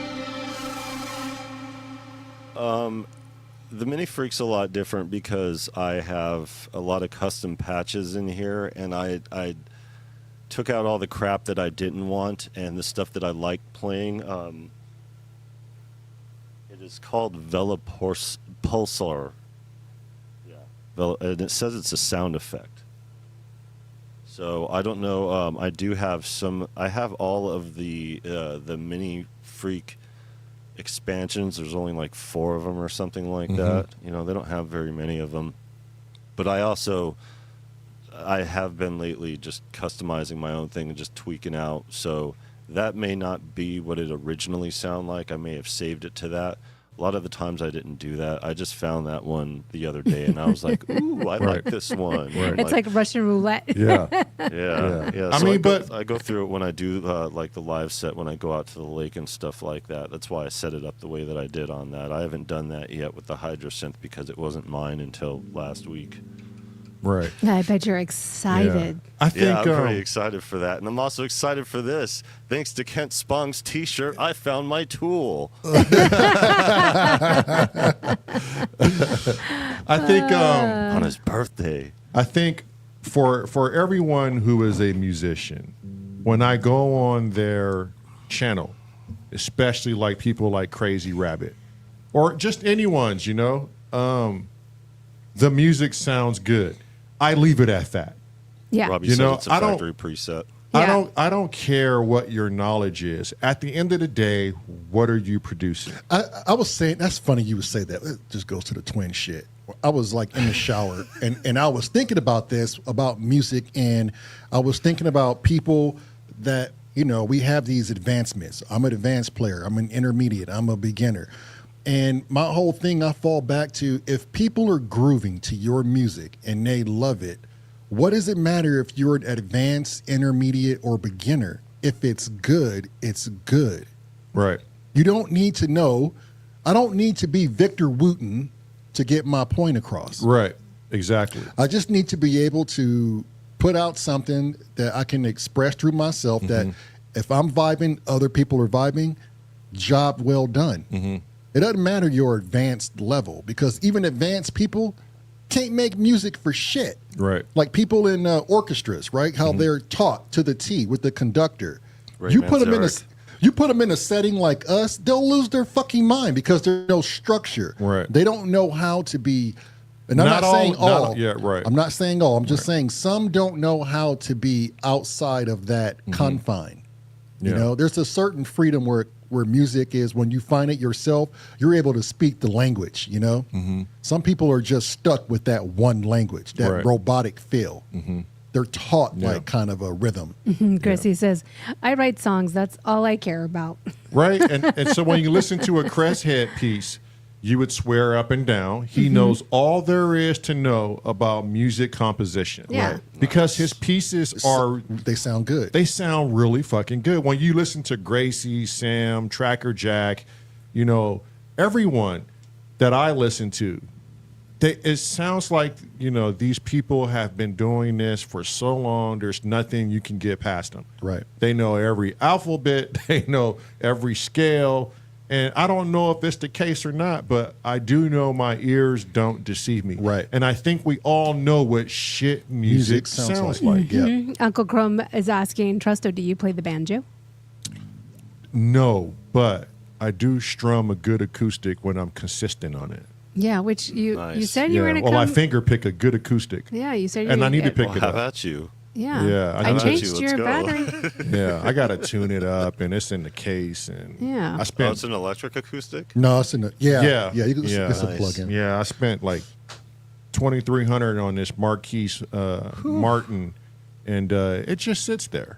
The Mini Freak's a lot different because I have a lot of custom patches in here, and I took out all the crap that I didn't want and the stuff that I like playing. It is called Pulsar. Yeah. And it says it's a sound effect. So I don't know. I do have some. I have all of the Mini Freak expansions. There's only like 4 of them or something like that. You know, they don't have very many of them. But I have been lately just customizing my own thing and just tweaking out. So that may not be what it originally sounded like. I may have saved it to that. A lot of the times I didn't do that. I just found that one the other day and I was like, ooh, I like this one. Right. It's like Russian roulette. Yeah. Yeah. I So mean, I go through it when I do like the live set when I go out to the lake and stuff like that. That's why I set it up the way that I did on that. I haven't done that yet with the Hydro Synth because it wasn't mine until last week. Right. I bet you're excited. I think. Yeah, I'm pretty excited for that, and I'm also excited for this. Thanks to Kent Spong's T-shirt, I found my tool. I think. On his birthday. I think for everyone who is a musician, when I go on their channel, especially like people like Crazy Rabbit, or just anyone's, you know, the music sounds good. I leave it at that. Yeah. Robbie You said know, it's a I don't- factory preset. Yeah. I don't care what your knowledge is. At the end of the day, what are you producing? I was saying, that's funny you would say that. It just goes to the twin shit. I was like in the shower and I was thinking about this, about music, and I was thinking about people that, you know, we have these advancements. I'm an advanced player. I'm an intermediate. I'm a beginner. And my whole thing, I fall back to, if people are grooving to your music and they love it, what does it matter if you're an advanced, intermediate, or beginner? If it's good, it's good. Right. You don't need to know. I don't need to be Victor Wooten to get my point across. Right. Exactly. I just need to be able to put out something that I can express through myself that if I'm vibing, other people are vibing, job well done. It doesn't matter your advanced level, because even advanced people can't make music for shit. Right. Like people in orchestras, right? How they're taught to the T with the conductor. Ray You put them in a Manzarek. you put them in a setting like us, they'll lose their fucking mind because there's no structure. Right. They don't know how to be. And I'm Not not, all- saying not- all. yeah, right. I'm not saying all. I'm just saying some don't know how to be outside of that confine. You Yeah. know, there's a certain freedom where music is, when you find it yourself, you're able to speak the language, you know? Some people are just stuck with that one language, that Right. robotic feel. They're taught like kind of a rhythm. Chrissy says, I write songs. That's all I care about. Right. And so when you listen to a Cresthead piece, you would swear up and down. He knows all there is to know about music composition. Yeah. Right. Because his pieces are, They sound good. they sound really fucking good. When you listen to Gracie, Sam, Tracker Jack, you know, everyone that I listen to, it sounds like, you know, these people have been doing this for so long, there's nothing you can get past them. Right. They know every alphabet, they know every scale. And I don't know if it's the case or not, but I do know my ears don't deceive me. Right. And I think we all know what shit music sounds like. Yeah. Uncle Chrome is asking, Trusto, do you play the banjo? No, but I do strum a good acoustic when I'm consistent on it. Yeah, which you Nice. said you were going to well, come. I finger pick a good acoustic. Yeah, you said you And were I need to gonna pick Well, it how up. about you? Yeah. Yeah, I I changed Let's your go. battery. Yeah, I got to tune it up, and it's in the case. And Yeah. I Oh, spent it's an electric acoustic? No, it's in the, yeah. Yeah. Yeah, you can Yeah. it's a Nice. plug-in. Yeah, I spent like $2,300 on this Marquise Martin, and it just sits there.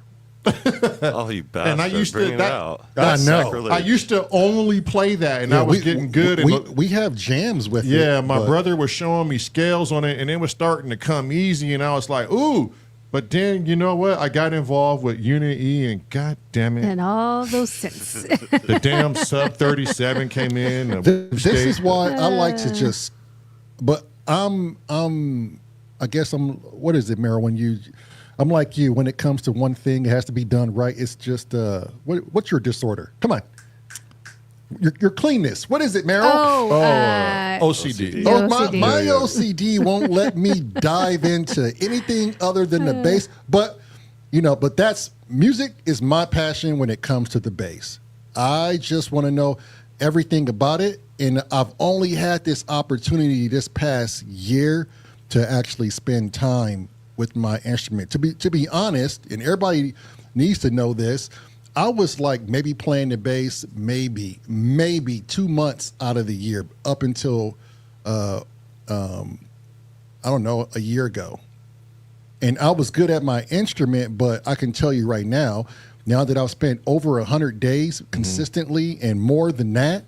Oh, you bastard. And I used to- Bring it that- out. I That's know. sacrilege. I used to only play that, and I was getting good. We, and we have jams with it. yeah, my but brother was showing me scales on it, and it was starting to come easy, and I was like, ooh. But then, you know what? I got involved with Unit E, and god damn it, And all those synths. the damn Sub 37 came in. This is why I like to just, but I guess what is it, Marilyn? I'm like you. When it comes to one thing, it has to be done right. It's just, what's your disorder? Come on. Your cleanness. What is it, Meryl? OCD. Oh, OCD. my OCD won't let me dive into anything other than the bass. But, but that's music is my passion when it comes to the bass. I just want to know everything about it. And I've only had this opportunity this past year to actually spend time with my instrument. To be honest, and everybody needs to know this, I was like maybe playing the bass maybe 2 months out of the year up until I don't know, a year ago. And I was good at my instrument, but I can tell you right now that I've spent over 100 days consistently and more than that,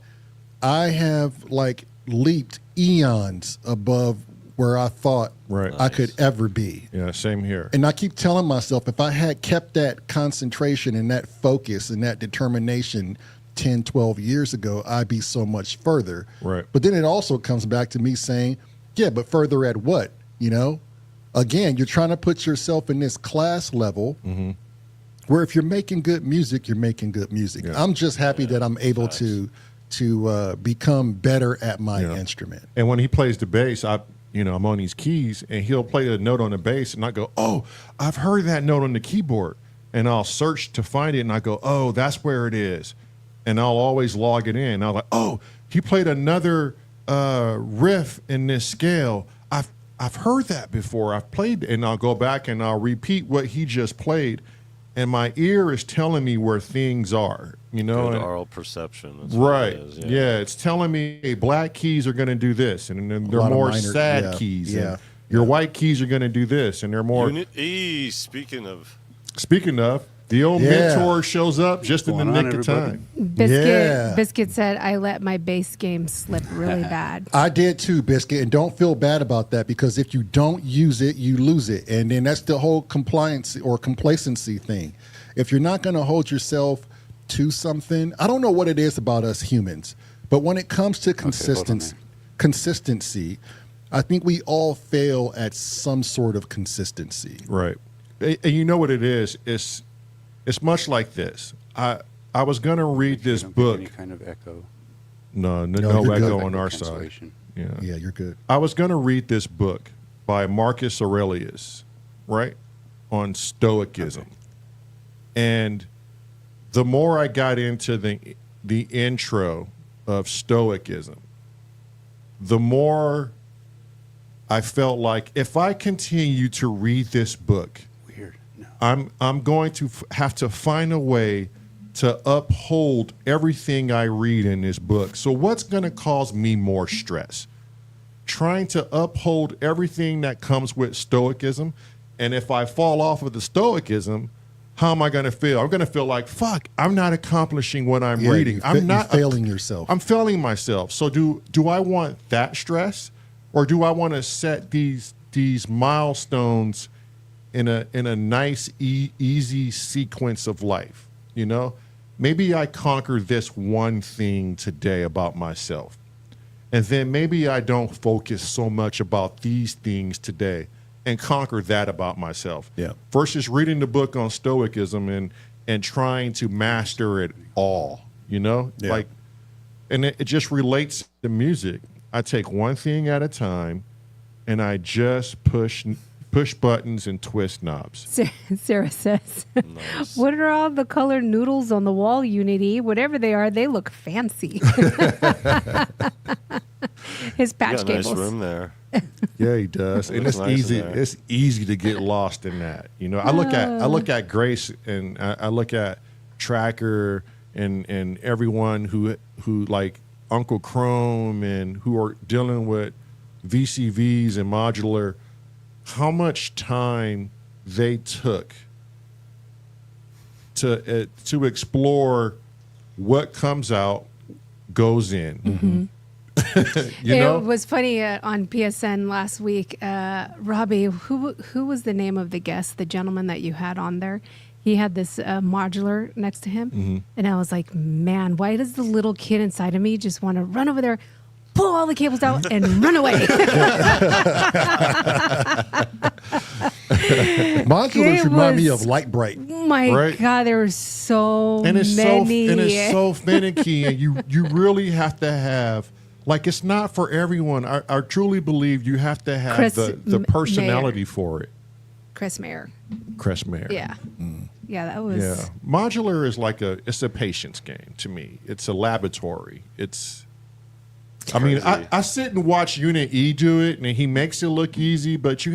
I have like leaped eons above where I thought Right. I could ever be. Yeah, same here. And I keep telling myself, if I had kept that concentration and that focus and that determination 10, 12 years ago, I'd be so much further. Right. But then it also comes back to me saying, yeah, but further at what? Again, you're trying to put yourself in this class level where if you're making good music, you're making good music. Yeah. I'm just happy that I'm able to become better at my Yeah. instrument. And when he plays the bass, I'm on these keys, and he'll play a note on the bass, and I go, oh, I've heard that note on the keyboard. And I'll search to find it, and I go, oh, that's where it is. And I'll always log it in. I'm like, oh, he played another riff in this scale. I've heard that before. I've played, and I'll go back and I'll repeat what he just played, and my ear is telling me where things are. You know, Good and- oral perception. That's what right? it is, Yeah, it's telling me, hey, black keys are going to do this, and then they're lot of more minor- sad yeah, keys. yeah, and your white keys are going to do this, and they're more. Speaking of, Speaking of, the old Yeah. mentor shows up just in the Going on, nick of everybody? time. Yeah. Biscuit said, I let my bass game slip really bad. I did too, Biscuit, and don't feel bad about that because if you don't use it, you lose it, and then that's the whole compliance or complacency thing. If you're not going to hold yourself to something, I don't know what it is about us humans, but when it comes to consistency, I think we all fail at some sort of consistency. Right. And you know what it is? It's much like this. I was going to read this Don't get book. Any kind of echo. No you're echo good. on our side. Cancellation. Yeah. Yeah, you're good. I was going to read this book by Marcus Aurelius, right, on Stoicism. Okay. And the more I got into the intro of Stoicism, the more I felt like if I continue to read this book, Weird. No. I'm going to have to find a way to uphold everything I read in this book. So what's going to cause me more stress? Trying to uphold everything that comes with Stoicism. And if I fall off of the Stoicism, how am I going to feel? I'm going to feel like, fuck, I'm not accomplishing what I'm Yeah, reading. you're I'm not failing yourself. I'm failing myself. So do I want that stress, or do I want to set these milestones in a nice easy sequence of life? You know, maybe I conquer this one thing today about myself, and then maybe I don't focus so much about these things today and conquer that about myself. Yeah. Versus reading the book on Stoicism and trying to master it all. You know, Yeah. like. And it just relates to music. I take one thing at a time, and I just push buttons and twist knobs. Sarah says, nice. what are all the colored noodles on the wall, Unity? Whatever they are, they look fancy. His You patch got a nice cables. room there. Yeah, he does, and looks it's nice in easy. there. It's easy to get lost in that. You know, I look at Grace, and I look at Tracker, and everyone who like Uncle Chrome and who are dealing with VCVs and modular. How much time they took to explore what comes out, goes in. You know, It was funny on PSN last week. Robbie, who was the name of the guest, the gentleman that you had on there? He had this modular next to him, and I was like, man, why does the little kid inside of me just want to run over there, pull all the cables out, and run away? Modulars It remind me was- of Light Bright. My Right. God, there were so and it's many. so finicky, and you really have to have, like, it's not for everyone. I truly believe you have to have Chris the personality for it. Chris Mayer. Chris Mayer. Yeah. Yeah, that was. Yeah. Modular is like it's a patience game to me. It's a laboratory. I mean, crazy. I sit and watch Unit E do it, and he makes it look easy, but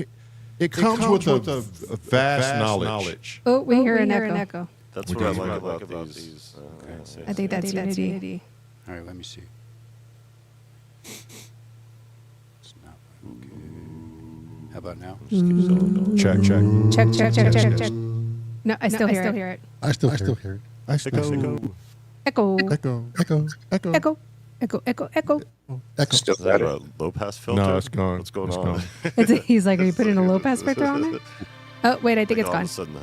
it comes with a vast knowledge. Oh, we hear an echo. That's We what I do. like about these. I think that's Unity. All right, let me see. It's not okay. How about now? Check. Check. No, I still hear it. I still hear it. I still Echo. Echo. Echo. Echo. Still Is that got a it. low pass filter? No, it's gone. What's going It's on? gone. He's like, are you putting a low pass filter on there? Oh, wait, I think it's All of gone. a sudden,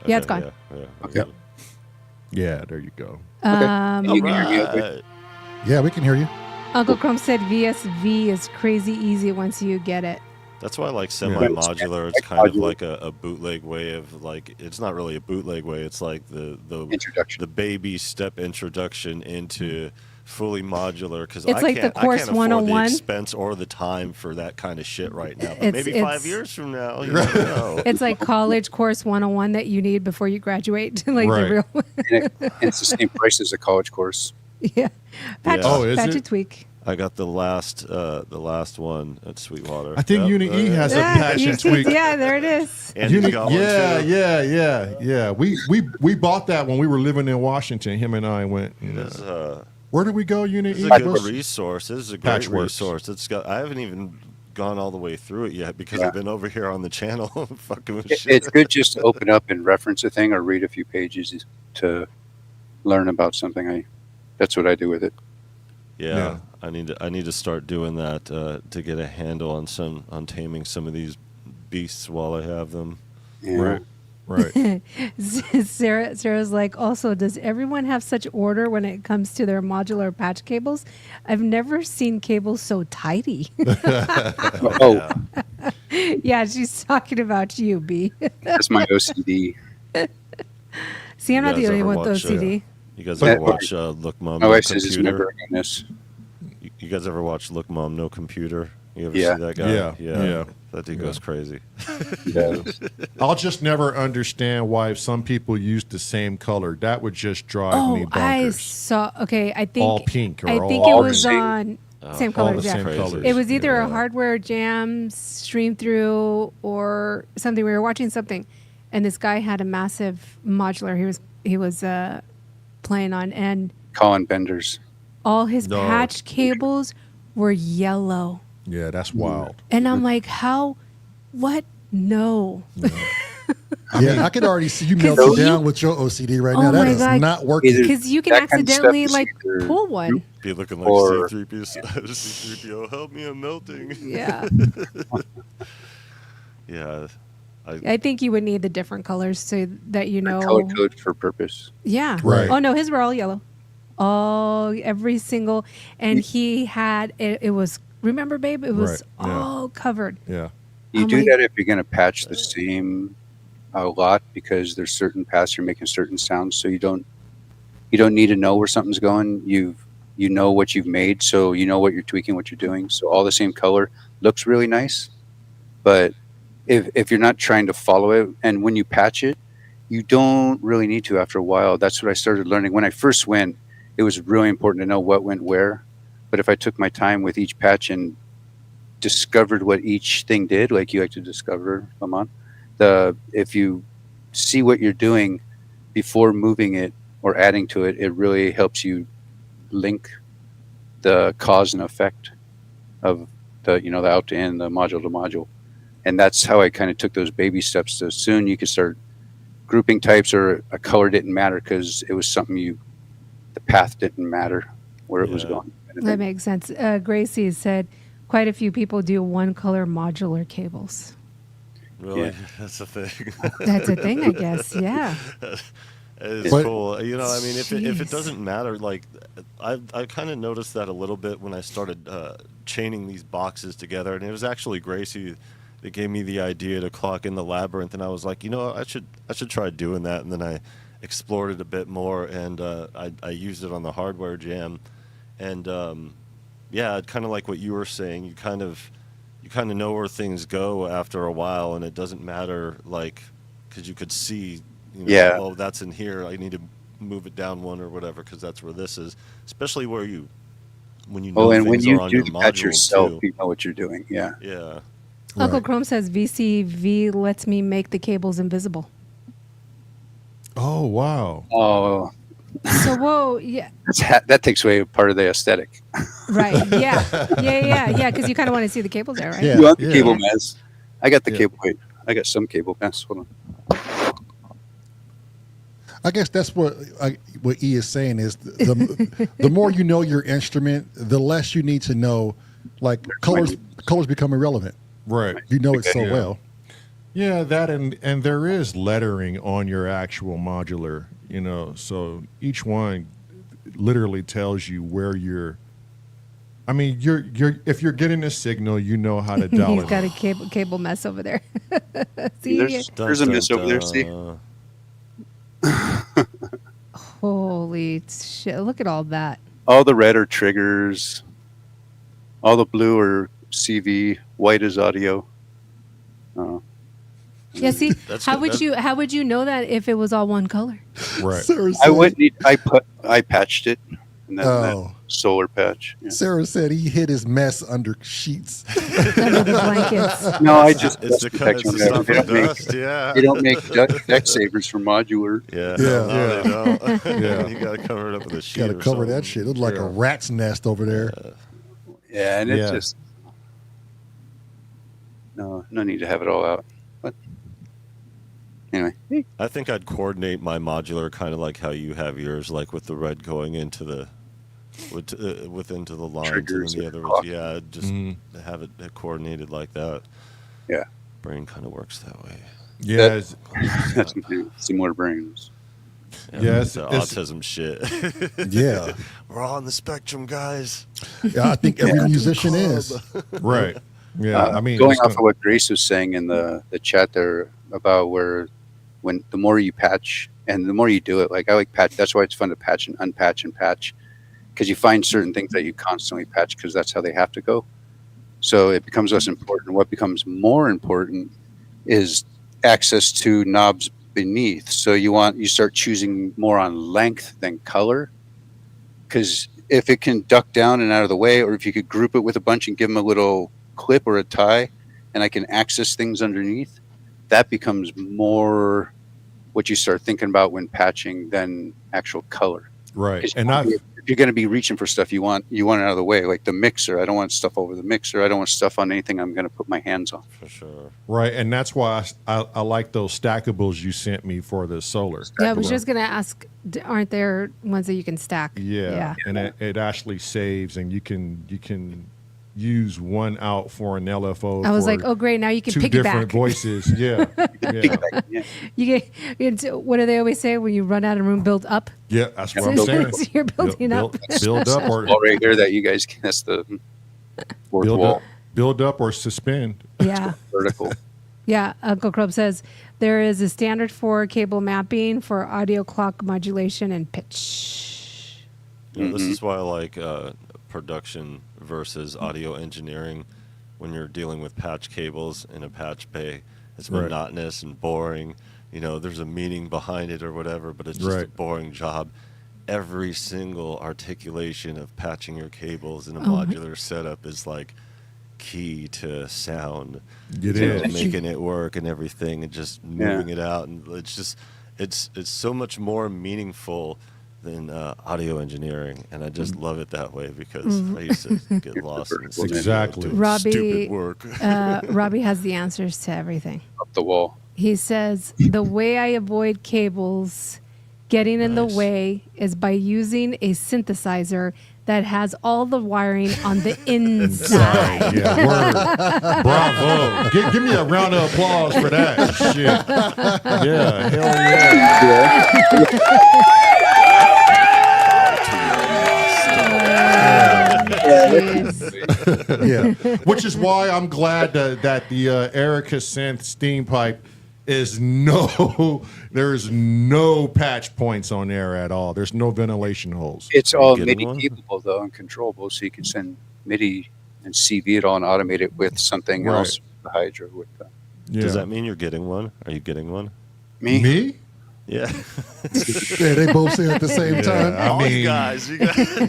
Yeah, it's gone. Yeah. Okay. Yeah, there you go. You can hear me, okay? Right. Yeah, we can hear you. Uncle Chrome said VSV is crazy easy once you get it. That's why I like semi-modular. It's kind of like a bootleg way of, like, it's not really a bootleg way. It's like the Introduction. the baby step introduction into fully modular. Because It's like the course I can't afford 101. the expense or the time for that kind of shit right now. But It's- maybe 5 it's- years from now, you never know. It's like college course 101 that you need before you graduate. Like Right. the real And it's the same price as a college course. Yeah. Patch, Yeah. Oh, is patch it? a tweak. I got the last one at Sweetwater. I think Uni E has a patch you and see- tweak. yeah, there it is. Andy's got one too. Yeah. We bought that when we were living in Washington. Him and I went. It's, Where did we go, Uni it's E? a good What's- resource. This is a great Patchworks. resource. It's got. I haven't even gone all the way through it yet because Yeah. I've been over here on the channel fucking with It- shit. It's good just to open up and reference a thing or read a few pages to learn about something. That's what I do with it. Yeah, I need to start doing that to get a handle on taming some of these beasts while I have them. Yeah. Right. Sarah's like, also, does everyone have such order when it comes to their modular patch cables? I've never seen cables so tidy. Oh, Yeah, she's talking about you, B. that's my OCD. See, I'm not You the guys only ever one with watch, OCD. You guys Yeah. ever watch Look Mom My No wife says it's Computer? never on this. You guys ever watch Look Mom No Computer? You ever Yeah. see that guy? Yeah. That dude goes crazy. Yeah. I'll just never understand why some people use the same color. That would just drive me Oh, I bonkers. saw. Okay, I think All pink or I all think it all the was same- on same all colors. the Yeah, same Crazy. colors. it was either Yeah. a hardware jam stream through or something. We were watching something, and this guy had a massive modular. He was playing on, and Colin Benders. all his No. patch cables were yellow. Yeah, that's wild. And I'm like, how? What? No. Yeah, I could already see you 'Cause melting you- down with your OCD right Oh now. That my is God. not working. Either- Because you can That kind of stuff accidentally is like either- pull one. Be looking like Or- C3PO. Help me, I'm melting. Yeah. Yeah. I think you would need the different colors so that you know. Color code for purpose. Yeah. Right. Oh no, his were all yellow. Every single, and he had it was. Remember, babe, it was Right, yeah. all covered. Yeah. You I'm do like- that if you're going to patch the same a lot because there's certain paths you're making certain sounds, so you don't need to know where something's going. You know what you've made, so you know what you're tweaking, what you're doing. So all the same color looks really nice, but if you're not trying to follow it, and when you patch it, you don't really need to after a while. That's what I started learning when I first went. It was really important to know what went where, but if I took my time with each patch and discovered what each thing did, like you like to discover, Lamont, if you see what you're doing before moving it or adding to it, it really helps you link the cause and effect of the out to in, the module to module. And that's how I kind of took those baby steps. So soon you could start grouping types, or a color didn't matter because it was something the path didn't matter where it was Yeah. going. That makes sense. Gracie said quite a few people do one color modular cables. Really? Yeah. That's a thing. That's a thing, I guess. Yeah. It's But- cool. You know, I mean, if Jeez. it doesn't matter, like, I kind of noticed that a little bit when I started chaining these boxes together, and it was actually Gracie that gave me the idea to clock in the labyrinth, and I was like, I should try doing that, and then I explored it a bit more, and I used it on the hardware jam, and yeah, kind of like what you were saying, you kind of know where things go after a while, and it doesn't matter, like, because you could see. Yeah. Oh, that's in here. I need to move it down one or whatever because that's where this is. Especially when you know Oh, and when things you are on do your that module yourself, too. you know what you're doing. Yeah. Yeah. Uncle Right. Chrome says VCV lets me make the cables invisible. Oh, wow. Oh, So, whoa, yeah, that takes away a part of the aesthetic. right, yeah, because you kind of want to see the cables there, right? Yeah. You want the yeah. cable mess? I got the Yeah. cable. Wait, I got some cable mess. Hold on. I guess that's what E is saying is the more you know your instrument, the less you need to know. Like colors become irrelevant. Right. You know it so Yeah. well. Yeah, that and there is lettering on your actual modular, so each one literally tells you where you're. I mean, you're if you're getting a signal, you know how to dial He's it. got a cable mess over there. See, There's a miss over there. See, Dun. holy shit! Look at all that. all the red are triggers, all the blue are CV, white is audio. Yeah, see, That's how good. would you know that if it was all one color? Right. Sarah I said- would need. I patched it and then Oh. that solar patch. Yeah. Sarah said he hid his mess under sheets. Under the blankets. No, I just It's the kind protection. of stuff They from don't make dust. Yeah. they don't make deck savers for modular. Yeah. Yeah. No, they don't. Yeah. You got to cover it up with a sheet. Got to or cover something. that shit. It looked like a Yeah. rat's nest over there. Yeah, and it's Yeah. just no need to have it all out. But anyway, I think I'd coordinate my modular kind of like how you have yours, like with the red going into the into the lines, Triggers and then the and other ones. clock. Yeah, just Mhm. have it coordinated like that. Yeah. Brain kind of works that way. Yeah, that's similar brains. Yeah, it's the autism shit. Yeah. We're all on the spectrum, guys. Yeah, I think every musician is. right. Yeah, I mean, going it's off gonna- of what Grace was saying in the chat there about when the more you patch and the more you do it, like I like patch. That's why it's fun to patch and unpatch and patch, because you find certain things that you constantly patch because that's how they have to go. So it becomes less important. What becomes more important is access to knobs beneath. So you start choosing more on length than color, because if it can duck down and out of the way, or if you could group it with a bunch and give them a little clip or a tie, and I can access things underneath, that becomes more what you start thinking about when patching than actual color. right. 'Cause And I've if you're going to be reaching for stuff you want it out of the way, like the mixer. I don't want stuff over the mixer. I don't want stuff on anything I'm going to put my hands on. For sure. right, and that's why I like those stackables you sent me for the solar. Yeah, I was just gonna ask. Aren't there ones that you can stack? Yeah, and it actually saves, and you can use one out for an LFO. I was for like, oh great, now you can two different piggyback. voices. Yeah, yeah, Yeah. You get what do they always say when you run out of room? Build up. yeah. That's what So I'm saying. you're building up. build up, or Wall right here that you guys can, that's the fourth build wall up, build up, or suspend. Yeah. vertical. Yeah, Uncle Crub says there is a standard for cable mapping for audio clock modulation and pitch. You know, this is why I like production versus audio engineering. When you're dealing with patch cables in a patch bay, it's Right. monotonous and boring. You know, there's a meaning behind it or whatever, but it's just a Right. boring job. Every single articulation of patching your cables in a Oh my- modular setup is like key to sound. It to is. making it work and everything, and just moving it out, and it's so much more meaningful than audio engineering, and I just love it that way because I used to get lost in Exactly. Exactly. Robbie- stupid work. Robbie has the answers to everything. Up the wall. He says the way I avoid cables getting in the Nice. way is by using a synthesizer that has all the wiring on the inside. Yeah, word. Bravo. Give me a round of applause for that shit. Yeah, hell yeah. Jeez. Yeah. Which is why I'm glad that the Erica Synth steam pipe is there's no patch points on there at all. There's no ventilation holes. It's Are you all getting MIDI one? capable though and controllable, so you can send MIDI and CV it all and automate it with something Right. else. The Hydra with Yeah. Does that mean you're getting one? Are you getting one? me. Me? Yeah. Yeah, they both say it at the same time. I All mean, you guys.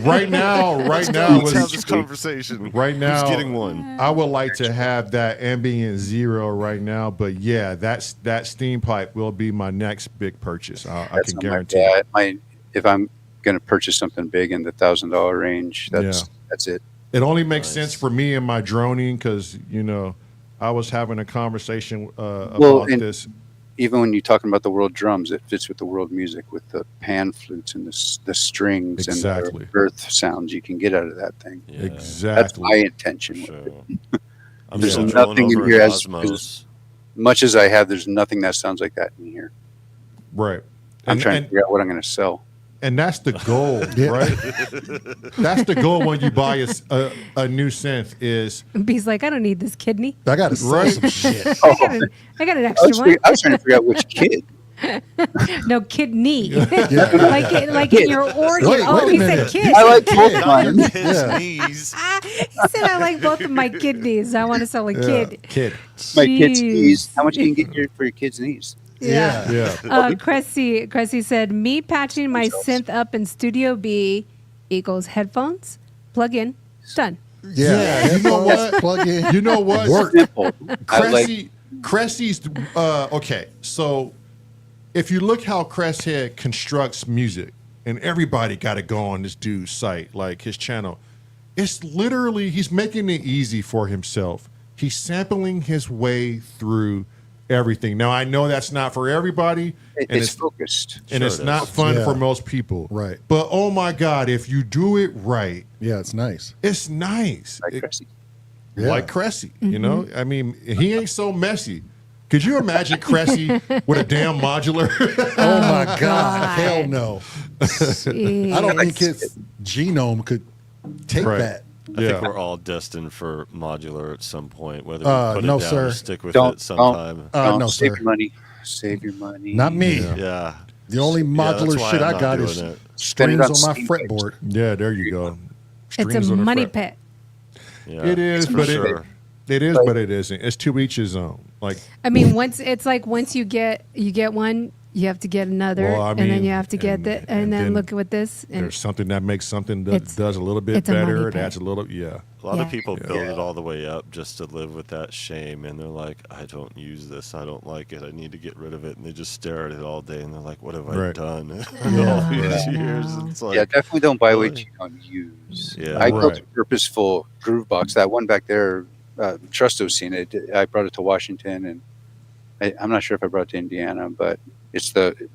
right now, Let's was have this conversation. right now. Who's getting one? I would like to have that ambient zero right now, but yeah, that steam pipe will be my next big purchase. I That's can on my- guarantee. yeah, if I'm going to purchase something big in the $1,000 range, that's it. It only makes Nice. sense for me and my droning because I was having a conversation about Well, and- this. Even when you're talking about the world drums, it fits with the world music, with the pan flutes and the strings Exactly. and the earth sounds you can get out of that thing. Yeah, That's Exactly. my intention. for with sure. it. I'm There's still nothing drilling in over here in as- Cosmos. Much as I have, there's nothing that sounds like that in here. Right. I'm trying to figure out what I'm going to sell. And that's the goal, Yeah. right? That's the goal when you buy a new synth is B's like, I don't need this kidney. I got to sell Right. some shit. I got an extra one. I was trying to figure out which kid. No, kidney. like in your organ. Wait Oh, a he minute. said kid. I like both Kid. mine. His Yeah. knees. He said I like both of my kidneys. I want to sell a kid. kid. My kid's Jeez. knees. How much can you get for your kid's knees? Yeah. Cressy said, me patching my synth up in Studio B Eagles headphones, plug in, done. Yeah, you know what? Plug in. You know what? Work. Simple. I like Cressy's okay. So if you look how Cresshead constructs music, and everybody got to go on this dude's site, like his channel, it's literally he's making it easy for himself. He's sampling his way through everything. Now I know that's not for everybody, and it's focused. and Sure it's it not is. fun Yeah. for most people. Right. But oh my God, if you do it right, Yeah, it's nice. it's nice. Like It- Cressy. Yeah. like Cressy, you know? I mean, he ain't so messy. Could you imagine Cressy with a damn modular? Oh my God. God. Hell no. Jeez. I don't think his genome could take Right. that. I think we're all destined for modular at some point, whether we put no, it down sir. or stick with Don't- it sometime. Don't No, save sir. your money. Save your money. Not me. Yeah. The only that's modular why shit I'm I not got doing is it. Spend it strings on on my Steam fretboard. Yeah, there you go. It's a Strings on the money fret. pit. Yeah, It is, for but sure. it is, but it isn't. It's to each his own. Like, I mean, once you get one, you have to get another, Well, I and then mean, you have to get and- that, and and then then look with this. And there's something that makes something that It's- does a little bit it's a money better. It pit. adds a little, yeah. A lot of Yeah. people build it all the way up just to live with that shame, and they're like, "I don't use this. I don't like it. I need to get rid of it." And they just stare at it all day, and they're like, "What have I Right. done all Yeah. these I years?" know. It's like, Yeah, definitely don't buy what really? you don't use. Yeah. I built Right. a purposeful groove box. That one back there, Trusto's seen it. I brought it to Washington, and I'm not sure if I brought it to Indiana, but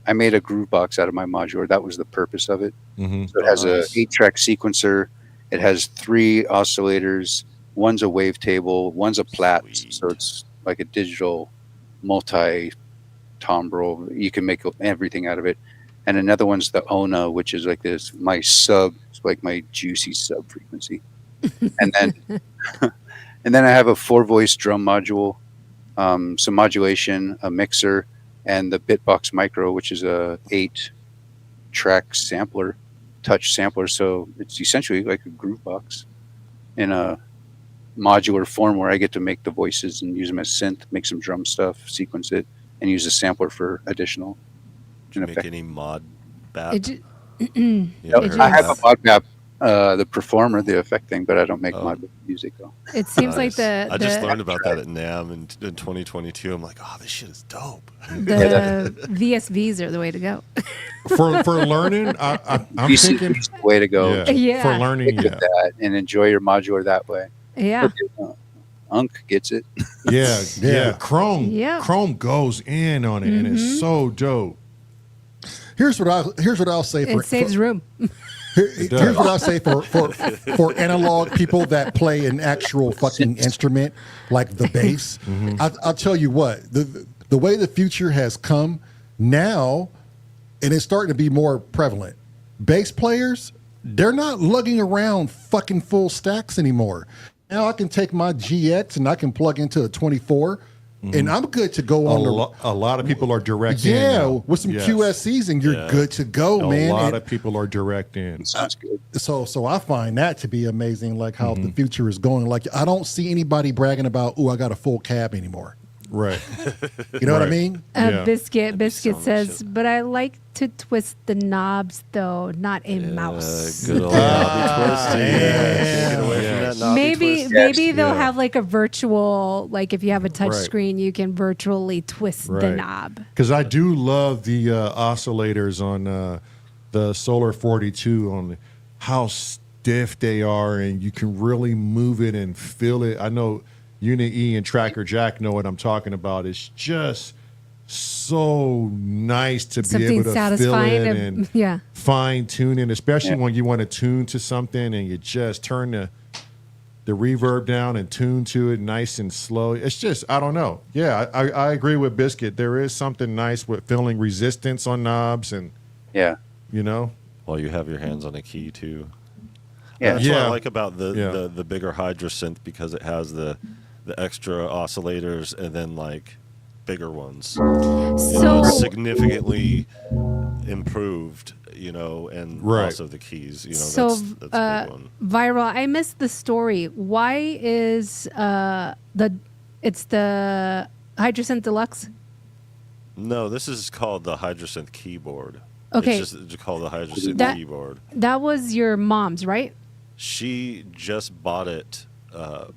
I made a groove box out of my modular. That was the purpose of it. Mm-hmm. So it has Nice. a 8-track sequencer. It has 3 oscillators. One's a wavetable. One's a plat. Sweet. So it's like a digital multi-timbre. You can make everything out of it. And another one's the ONA, which is like this, it's like my juicy sub frequency. And then, and then I have a 4-voice drum module, some modulation, a mixer, and the Bitbox Micro, which is a 8-track sampler, touch sampler. So it's essentially like a groove box in a modular form where I get to make the voices and use them as synth, make some drum stuff, sequence it, and use a sampler for additional. make any mod bap. it ju- You Yep. ever heard I of have that? a mod map, the performer, the effect thing, but I don't make Oh. mod music though. it seems like Nice. I just the learned about that at NAMM in 2022. I'm like, oh, this shit is dope. the VSVs are the way to go. For learning, I'm VC thinking, is the way to go. yeah, Yeah. for learning, Stick with yeah, that and enjoy your modular that way. Yeah. Unc gets it. yeah, yeah. Yeah. Chrome, Yeah. Chrome goes in on it, and it's so dope. Here's what I'll say for It saves room. Here's what I'll say for analog people that play an actual fucking instrument like the bass. I'll tell you what, the way the future has come now, and it's starting to be more prevalent. Bass players, they're not lugging around fucking full stacks anymore. Now I can take my GX and I can plug into a 24, and I'm good to go on A lot of people are direct in. yeah, now. with some Yes. QSCs, and you're Yeah. good to go, man. A lot And- of people are direct in. Sounds good. So I find that to be amazing, like how the future is going. Like I don't see anybody bragging about, "Oh, I got a full cab anymore." Right. You know what I Right. mean? Yeah. Biscuit selling that says, shit. but I like to twist the knobs though, not a mouse. Good old knobby twisting. Can't get away from that knobby Maybe twist. maybe they'll Yeah. have like a virtual, like if you have a touch Right. screen, you can virtually twist the Right. knob. Because I do love the oscillators on the Solar 42, on how stiff they are, and you can really move it and feel it. I know Unit E and Tracker Jack know what I'm talking about. It's just so nice to be Something able to feel satisfying it and- and yeah. fine tune it, especially Yeah. when you want to tune to something and you just turn the reverb down and tune to it nice and slow. It's just, I don't know. Yeah, I agree with Biscuit. There is something nice with feeling resistance on knobs, and Yeah. you know, While you have your hands on a key too. Yeah. That's what Yeah. I like about Yeah. the bigger Hydra synth, because it has the extra oscillators and then like bigger ones. You know, So significantly improved, and Right. also the keys, so that's a big one. viral. I missed the story. Why is it's the Hydrosynth Deluxe? No, this is called the Hydrosynth keyboard. Okay. It's just called the Hydrosynth That- keyboard. That was your mom's, right? She just bought it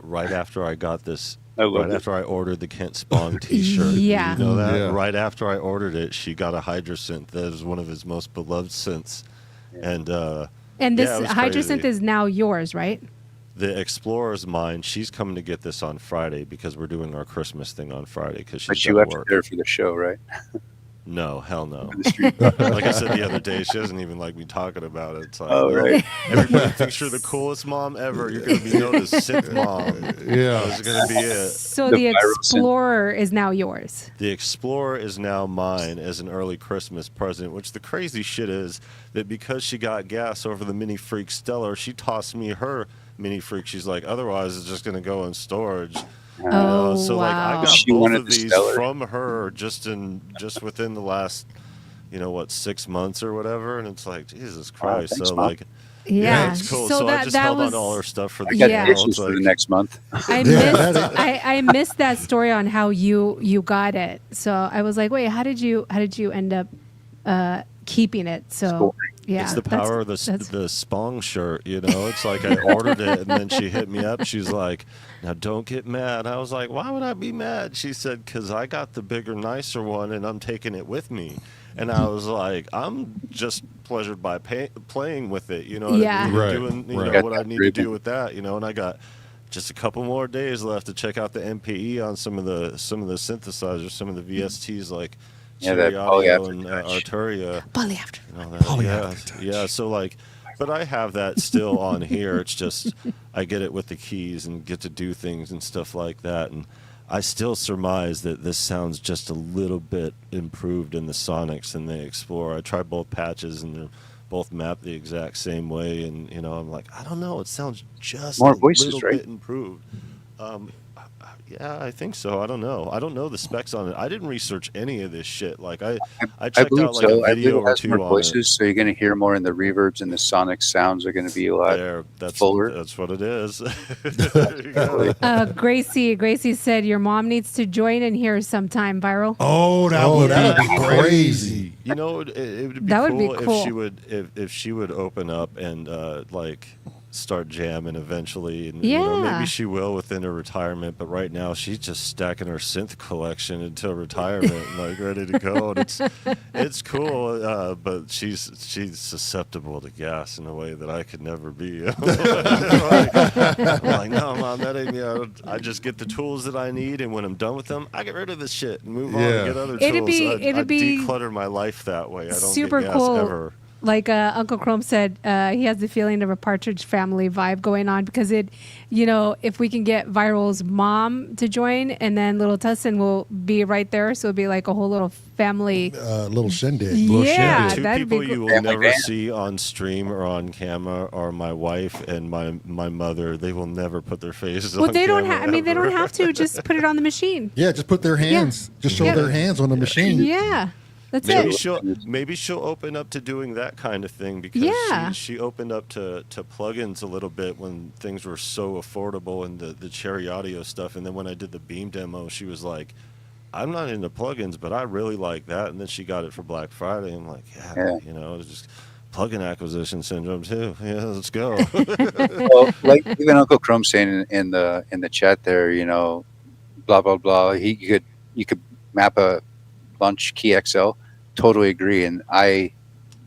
right after I got this. I love Right it. after I ordered the Kent Spong T-shirt. Yeah. You know that? Yeah. Right after I ordered it, she got a Hydrosynth. That is one of his most beloved synths. And And this yeah, it was Hydrosynth crazy. is now yours, right? The Explorer's mine. She's coming to get this on Friday because we're doing our Christmas thing on Friday because But she's you got left to it work. there for the show, right? No, hell no. For the street. Like I said the other day, she doesn't even like me talking about it. It's like, Oh, right. everybody thinks you're the coolest mom ever. You're going to be known as Synth Mom. Yeah. That's going to be it. So The the viral synth. Explorer is now yours. The Explorer is now mine as an early Christmas present, which the crazy shit is that because she got gas over the Mini Freak Stellar, she tossed me her Mini Freak. She's like, otherwise it's just going to go in storage. You know? Oh, So like I wow. got She both wanted of the these Stellar. from her just within the last 6 months or whatever, and it's like Jesus Christ. thanks, so Mom. like Yeah. it's cool. So So, I that just that held was on to all her stuff for the I got Yeah. channel. dishes It's for the like, next month. I missed I missed that story on how you got it. So I was like, wait, how did you end up keeping it? So Scoring. yeah, it's the power of the Spong shirt, It's like I ordered it and then she hit me up. She's like, now don't get mad. I was like, why would I be mad? She said, because I got the bigger, nicer one and I'm taking it with me. And I was like, I'm just pleasured by playing with it, what Yeah. I mean? Right, Doing right. what I need to do with that, and I got just a couple more days left to check out the MPE on some of the synthesizers, some of the VSTs like Yeah, that Cherry Audio polyafter and touch. Arturia. Bully after. And all that. Yeah. So like, but I have that still on here. It's just I get it with the keys and get to do things and stuff like that. And I still surmise that this sounds just a little bit improved in the Sonics than the Explorer. I tried both patches and they're both mapped the exact same way. And I'm like, I don't know. It sounds just More a voices, little right? bit improved. Yeah, I think so. I don't know. I don't know the specs on it. I didn't research any of this shit. Like I checked believe out like so. a I video believe it or has two more on voices, so you're going to hear more in the reverbs, and the sonic sounds are going to be a lot That's fuller. That's what it is. There you go. Gracie said your mom needs to join in here sometime. Viral. Oh, that'd be crazy. It would be That cool, would be cool. if she would open up and like start jamming eventually, and Yeah. maybe she will within her retirement. But right now, she's just stacking her synth collection until retirement, and like ready to go. And it's cool, but she's susceptible to gas in a way that I could never be. I'm like, no, Mom, that ain't me. I just get the tools that I need, and when I'm done with them, I get rid of this shit and move on Yeah. and get other It'd tools. be- I it'd be declutter my life that way. I don't super get gas cool. ever. Like Uncle Chrome said, he has the feeling of a Partridge Family vibe going on because if we can get Viral's mom to join, and then little Tussin will be right there, so it'll be like a whole little family. Little shindig. Yeah, The two that'd be people you cool. will Family never band. see on stream or on camera are my wife and my mother. They will never put their faces Well, on they don't camera. have. I mean, they don't ever. have to. Just put it on the machine. Yeah, just put their hands. Just show Yeah. their hands on the machine. Yeah, that's Maybe it. maybe she'll open up to doing that kind of thing because Yeah. she opened up to plugins a little bit when things were so affordable and the Cherry Audio stuff. And then when I did the Beam demo, she was like, I'm not into plugins, but I really like that. And then she got it for Black Friday. I'm like, Yeah. it's just plugin acquisition syndrome too. Yeah, let's go. Well, like even Uncle Chrome saying in the chat there, blah blah blah. You could map a launch key XL. Totally agree, and I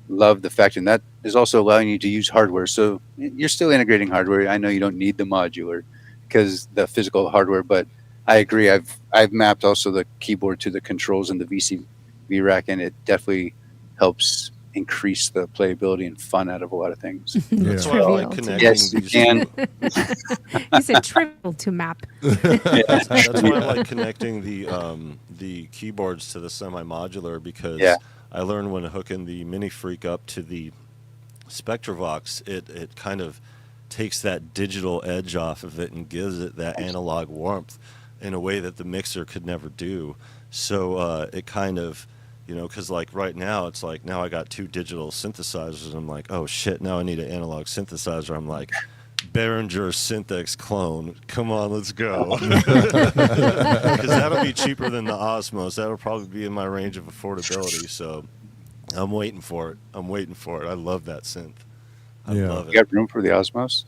love the fact, and that is also allowing you to use hardware. So you're still integrating hardware. I know you don't need the modular because the physical hardware, but I agree. I've mapped also the keyboard to the controls and the VCV rack, and it definitely helps increase the playability and fun out of a lot of things. That's why I Trivial like to connecting Yes, you these can. He said trivial to map. That's why I like connecting the keyboards to the semi-modular because Yeah. I learned when hooking the Mini Freak up to the Spectravox, it kind of takes that digital edge off of it and gives it that analog warmth in a way that the mixer could never do. So it kind of, because like right now it's like now I got two digital synthesizers and I'm like, oh shit, now I need an analog synthesizer. I'm like, Behringer Synthex clone. Come on, let's go. Because that'll be cheaper than the Osmos. That'll probably be in my range of affordability. So I'm waiting for it. I love that synth. I Yeah. love You it. got room for the Osmos?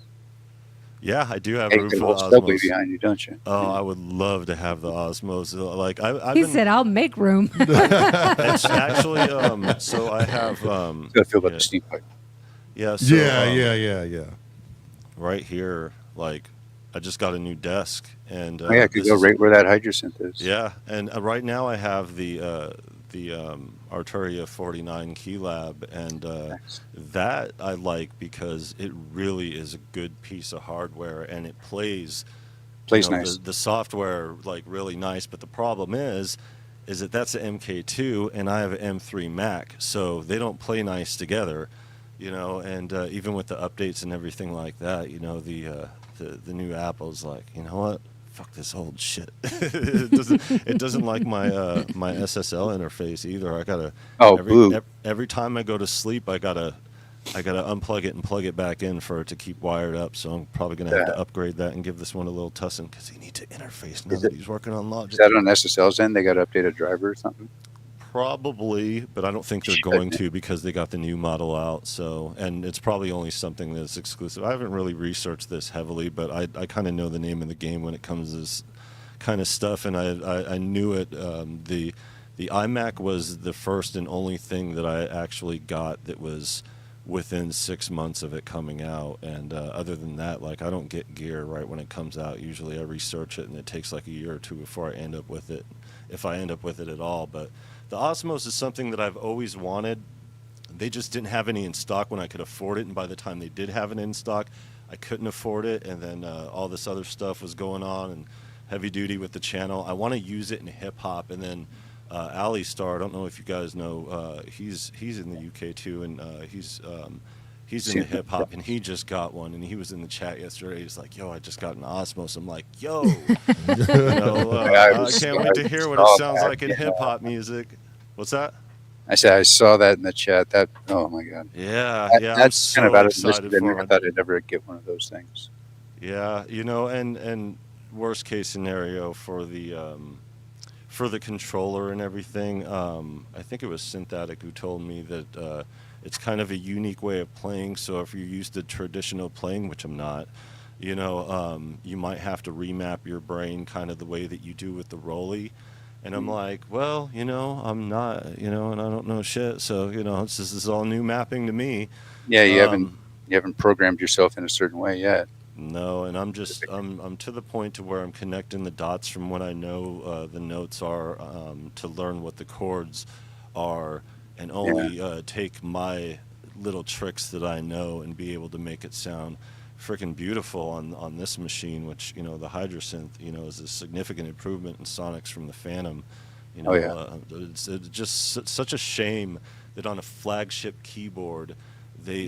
Yeah, I do have Hey, you room got for a the whole stubby Osmos. behind you, don't you? Oh, I would love to have the Osmos. Like I've He been. said, "I'll make room." It's actually. So I have. How do I feel about Yeah. the steam pipe? Yeah. So, Yeah. right here, like, I just got a new desk, and Oh, yeah, I could this go is. right where that hydrosynth is. Yeah, and right now I have the Arturia 49 Keylab, and Nice. that I like because it really is a good piece of hardware, and it plays Plays nice. the software like really nice. But the problem is that that's an MK2, and I have an M3 Mac, so they don't play nice together, And even with the updates and everything like that, the new Apple's like, you know what? Fuck this old shit. it doesn't like my SSL interface either. I gotta boo. every time I go to sleep, I gotta unplug it and plug it back in for it to keep wired up. So I'm probably gonna have to upgrade that and give this one a little tussin because he needs to interface now that he's working on Logic. Is that on SSL's end? They got to update a driver or something? Probably, but I don't think they're going to because they got the new model out. So, and it's probably only something that's exclusive. I haven't really researched this heavily, but I kind of know the name of the game when it comes to this kind of stuff, and I knew it. The iMac was the first and only thing that I actually got that was within 6 months of it coming out, and other than that, like, I don't get gear right when it comes out. Usually I research it, and it takes like a year or two before I end up with it, if I end up with it at all. But the Osmos is something that I've always wanted. They just didn't have any in stock when I could afford it, and by the time they did have it in stock, I couldn't afford it, and then all this other stuff was going on, and heavy duty with the channel. I want to use it in hip-hop, and then Ali Star, I don't know if you guys know, he's in the UK too, and he's into hip-hop, and he just got one, and he was in the chat yesterday. He's like, yo, I just got an Osmos. I'm like, yo, I can't wait to hear what it sounds like in hip-hop music. What's that? I said I saw that in the chat. That, oh my god. Yeah, That- yeah. That's I'm kind of so out of the list. excited I for never it. thought I'd ever get one of those things. Yeah, and worst case scenario for the controller and everything. I think it was Synthetic who told me that it's kind of a unique way of playing. So if you're used to traditional playing, which I'm not, you might have to remap your brain kind of the way that you do with the Rolly. And I'm like, well, I'm not, and I don't know shit. So, this is all new mapping to me. Yeah, you haven't programmed yourself in a certain way yet. No, and I'm to the point to where I'm connecting the dots from what I know the notes are to learn what the chords are, and only take my little tricks that I know and be able to make it sound freaking beautiful on this machine, which the Hydrosynth is a significant improvement in sonics from the Phantom. It's just such a shame that on a flagship keyboard they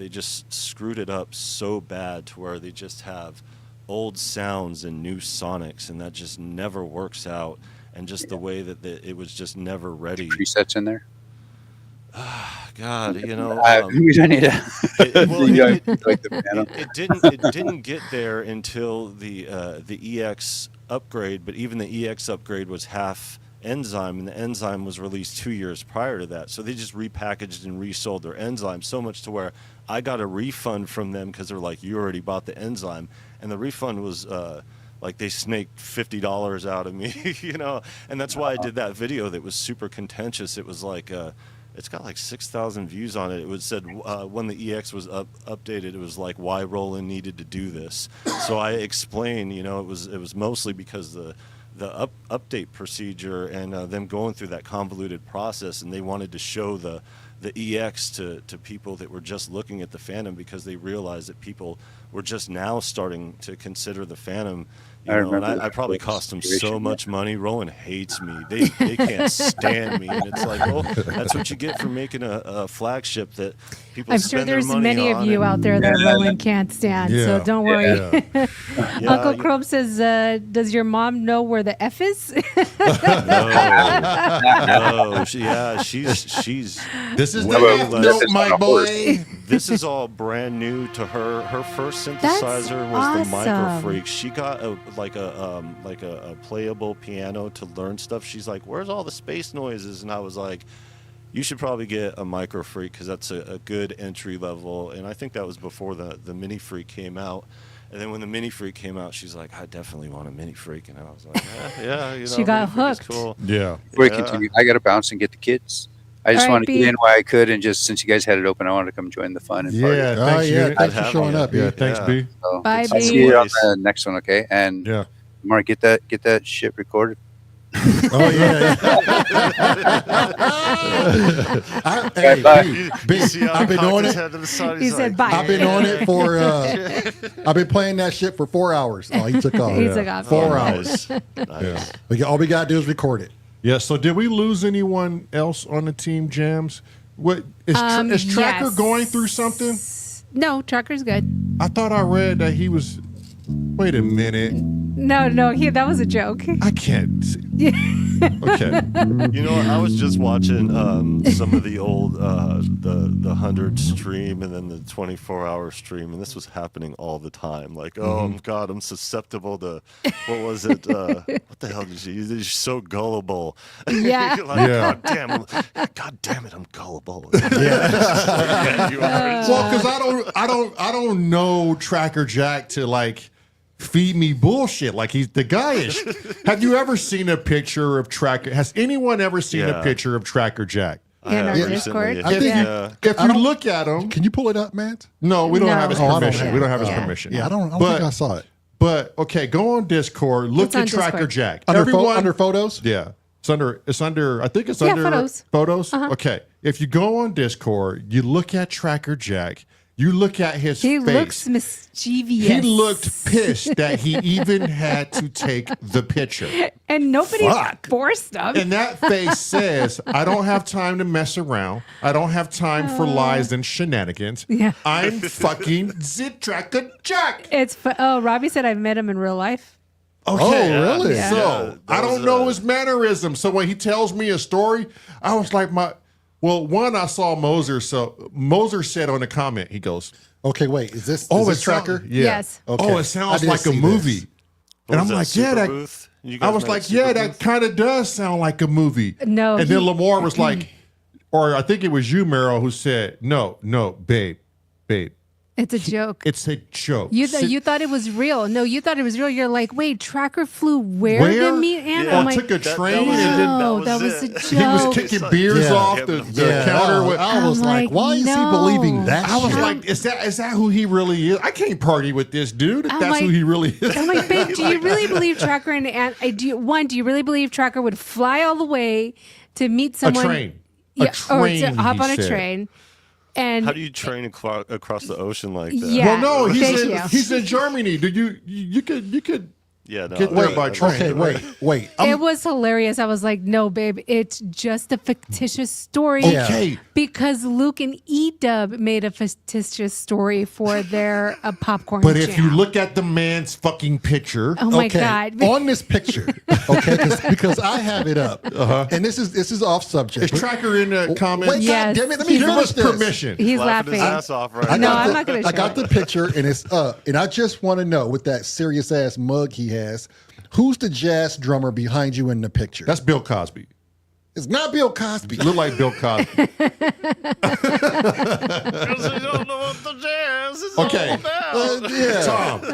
just screwed it up so bad to where they just have old sounds and new sonics, and that just never works out. And just the way that it was just never ready. Presets in there. God, we don't need to. It didn't get there until the EX upgrade, but even the EX upgrade was half Enzyme, and the Enzyme was released 2 years prior to that. So they just repackaged and resold their Enzyme so much to where I got a refund from them because they're like, you already bought the Enzyme, and the refund was like they snaked $50 out of me, and that's why I did that video that was super contentious. It was like it's got like 6,000 views on it. It was said when the EX was updated, it was like why Roland needed to do this. So I explained, it was mostly because the update procedure and them going through that convoluted process, and they wanted to show the EX to people that were just looking at the Phantom because they realized that people were just now starting to consider the Phantom. And I probably cost them so much money. Roland hates me. They can't stand me. And it's like, well, that's what you get for making a flagship that people I'm spend sure their there's money many on. of you out there that Roland can't stand, so Yeah. don't worry. Yeah, Uncle Chrome says, does your mom know where the F is? No, she's This is way the less- note, my boy. This is all brand new to her. Her first synthesizer was the Micro awesome. Freak. She got a playable piano to learn stuff. She's like, "Where's all the space noises?" And I was like, You should probably get a Micro Freak because that's a good entry level. And I think that was before the Mini Freak came out. And then when the Mini Freak came out, she's like, I definitely want a Mini Freak. And I was like, yeah, you know, She got Mini Freak is hooked. cool. Yeah. Before we Yeah. continue, I got to bounce and get the kids. I just All right, wanted to B. get in while I could, and just since you guys had it open, I wanted to come join the fun and party. Yeah. Oh, Thanks, yeah. Unit. Thanks for Have showing you. up. Yeah. Yeah. Thanks, Yeah. B. So Bye, I'll B. see you on Nice. the next one, okay? And Yeah. Mark, get that shit recorded. Oh, yeah. Hey, Bye. B, You see how I've he been cocked on his it. head to the side? He He's said, like, bye. I've been on it for. I've been playing that shit for 4 hours. Oh, he took off. He took off. 4 Oh, hours. Nice. All we gotta do is record it. Yeah. So did we lose anyone else on the team, Jams? What is Tracker Yes. going through something? No, Tracker's good. I thought I read that he was. Wait a minute. No, that was a joke. I can't. See. Okay. You know what? I was just watching some of the old the 100 stream and then the 24-hour stream, and this was happening all the time. Like, oh God, I'm susceptible to what was it? What the hell did she use? She's so gullible. Yeah. Like, Yeah. God damn it, I'm gullible. Yeah. You are. Well, because I don't know Tracker Jack to like feed me bullshit. Like he's the guy is. Have you ever seen a picture of Tracker? Has anyone ever seen a Yeah. picture of Tracker Jack? I In our have Discord? recently. I think Yeah. If you look at him, Can you pull it up, Matt? no, we don't No. have his Oh, I don't permission. have We it. don't have his Yeah. permission. Yeah, I don't But- think I saw it. But okay, go on Discord. Look It's at on Tracker Discord. Jack. Under photos? Yeah. It's under I think it's Yeah, under photos. photos. Okay. If you go on Discord, you look at Tracker Jack, you look at his He face. looks mischievous. He looked pissed that he even had to take the picture. and nobody Fuck. forced him. And that face says, I don't have time to mess around. I don't have time for lies and shenanigans. Yeah. I'm fucking the Tracker Jack. Robbie said I met him in real life. Okay. Oh, really? Yeah. So Yeah, I that don't was, know his mannerisms. So when he tells me a story, I was like, one, I saw Moser. So Moser said on the comment, he goes, Okay, wait. Is this "Oh, this it's Tracker? Yeah. Yes. Okay. Oh, it I sounds didn't like a see movie." this. What And was I'm like, yeah, Super that. Booth? You I guys was met like, at Super yeah, that Booth? kind of does sound like a movie. No, And he- then Lamar was like, or I think it was you, Meryl, who said, no, babe. It's a joke. It's a joke. You thought it was real. No, you thought it was real. You're like, wait, Tracker flew where Where? to meet Anna? Yeah. I'm Or like, took a That- train that was and it. then no, That that was was a it. joke. he was It's kicking like- beers Yeah. off the Yeah, counter. With, I was I'm like, like, why is he no. believing that I was shit? like, is that who he really is? I can't party with this dude if I'm that's like- who he really is. I'm like, babe, do you really believe Tracker do you really believe Tracker would fly all the way to meet someone? train. Yeah, or train, to hop he on a said. train. And How do you train across the ocean like that? Yeah. Well, no, Thank you. he's in Germany. Did you could Yeah, no. Get there wait, by train. okay, wait. it was hilarious. I was like, no, babe, it's just a fictitious story. Yeah. Okay. Because Luke and E-Dub made a fictitious story for their popcorn But if you jam. look at the man's fucking picture, Oh my Okay, God. on this picture, okay, because I have it up, and this is off subject. is Tracker in the comments? Wait, Yes. God damn it, let me Give finish us this. permission. He's laughing laughing. his ass off right I No, now. got I'm the, not gonna I show got it. the picture, and it's up, and I just want to know with that serious ass mug he has, who's the jazz drummer behind you in the picture? That's Bill Cosby. It's not Bill Cosby. Look like Bill Cosby. Because you don't know what the jazz is Okay. all about. Yeah,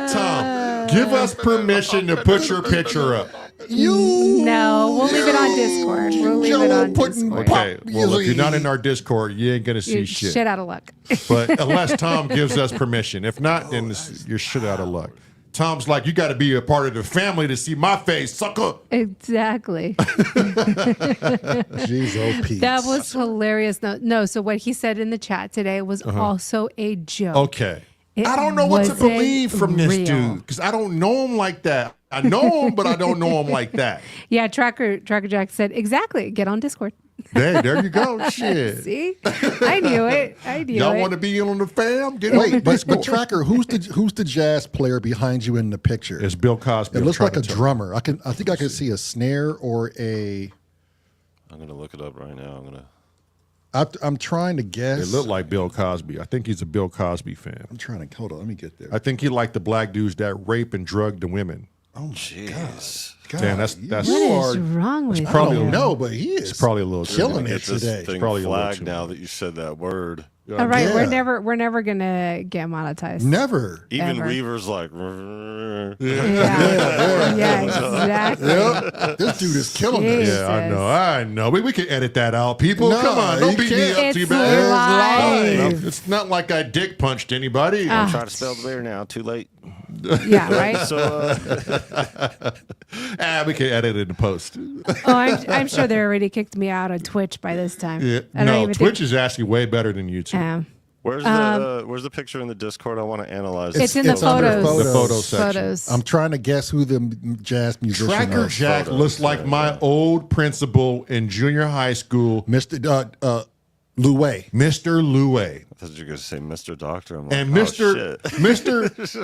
Tom, give us permission to put your picture up. you. No, we'll leave it on Discord. We'll leave it on putting Discord. pop Okay. Well, if you're not in our Discord, you ain't gonna see You're shit. shit out of luck. But unless Tom gives us permission, if not, then you're shit out of luck. Tom's like, you got to be a part of the family to see my face, sucker. Exactly. Jeez, oh, Pete. That was hilarious. No, so what he said in the chat today was also a joke. Okay. It I don't know what to wasn't believe from this real. dude because I don't know him like that. I know him, but I don't know him like that. Yeah, Tracker Jack said, exactly. Get on Discord. Hey, there you go. Shit. See? I knew it. I knew Y'all it. want to be in on the fam? Get on the Wait, but Discord. Tracker, who's the jazz player behind you in the picture? It's Bill Cosby. It I'm looks trying like a to tell drummer. I think I can see a snare or a. I'm gonna look it up right now. I'm trying to guess. you. It looked like Bill Cosby. I think he's a Bill Cosby fan. I'm trying to hold on. Let me get there. I think he liked the black dudes that rape and drug the women. Oh my Jeez. God. Damn, that's What You is are wrong with I probably you? don't know, but he is probably a little too killing much. it Get this today. thing probably a little flagged too now much. that you said that word. All right, Yeah. we're never gonna get monetized. Never. Even Ever. Weaver's like, Yeah, exactly. Yep. This dude is killing it. Jesus. Yeah, I know. We can edit that out, people. No, Come on, don't you beat me can't. up It's too bad. live. It's not like I dick punched anybody. Ah. try to spell the beer now. Too late. Yeah, right. So We can edit it in post. Oh, I'm sure they already kicked me out of Twitch by this time. Yeah. I don't No, even Twitch think, is actually way better than YouTube. where's the picture in the Discord? I want to analyze. It's in the under photos. The photo section. Photos. I'm trying to guess who the jazz musician Tracker is. Jack photos, looks like my old principal in junior high school, Mr. Loué. Mr. Loué. I thought you were going to say Mr. Doctor. I'm like, And oh, Mr. shit.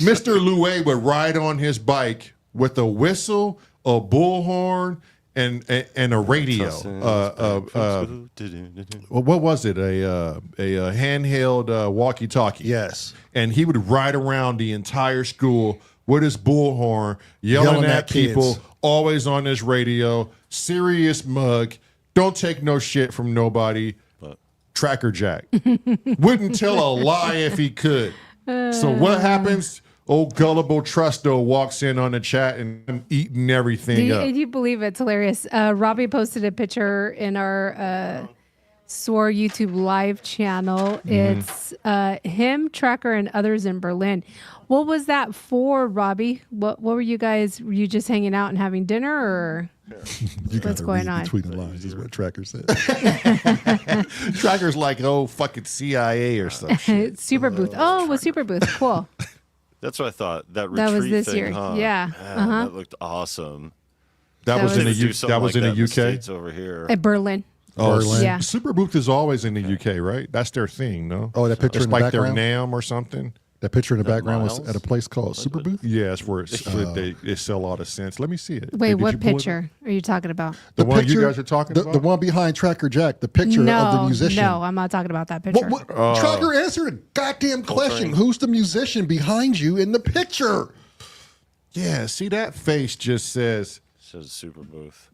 Mr. Loué would ride on his bike with a whistle, a bullhorn, and a radio. What was it? A handheld walkie-talkie. Yes. And he would ride around the entire school with his bullhorn, yelling at people, kids. always on his radio, serious mug, don't take no shit from nobody. Tracker Jack. Wouldn't tell a lie if he could. So what happens? Old gullible Trusto walks in on the chat and I'm eating everything up. Can you believe it's hilarious? Robbie posted a picture in our S.O.R YouTube live channel. It's him, Tracker, and others in Berlin. What was that for, Robbie? What were you guys? Were you just hanging out and having dinner, or You what's gotta going read on? between the lines is what Tracker said. Tracker's like, oh, fucking CIA or something. Super Booth. Oh, it was Super Booth. Cool. That's what I thought. That retreat That was this thing, year. huh? Yeah. Man, that looked awesome. That was in They the do U- something that was like in the UK. States over here. At Berlin. Oh, Berlin. Yeah. Super Booth is always in the UK, right? That's their thing, no? Oh, that picture It's in the like their background? NAM or something. That picture in the background was Miles? at a place called Super Booth. Yeah, it's where they sell all the scents. Let me see it. Wait, Did what you pull it up? picture are you talking about? The one you guys are talking the, about? The one behind Tracker Jack, the picture of the musician. No, I'm not talking about that picture. What, Tracker answered a goddamn question. Coltrane. Who's the musician behind you in the picture? Yeah, see that face just says Says Super Booth.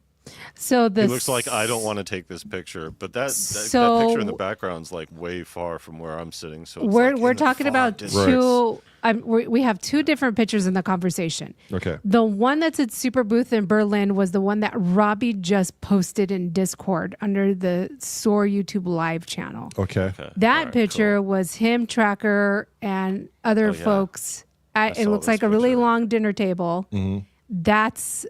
So the He looks like I don't want to take this picture, but that So- picture in the background's like way far from where I'm sitting. So it's we're like we're in the talking far about distance. two. We have two different pictures in the conversation. okay. The one that's at Super Booth in Berlin was the one that Robbie just posted in Discord under the S.O.R YouTube live channel. Okay. That All right, picture was him, Tracker, and other Oh, yeah. folks. It saw looks this like a really picture. long dinner table. That's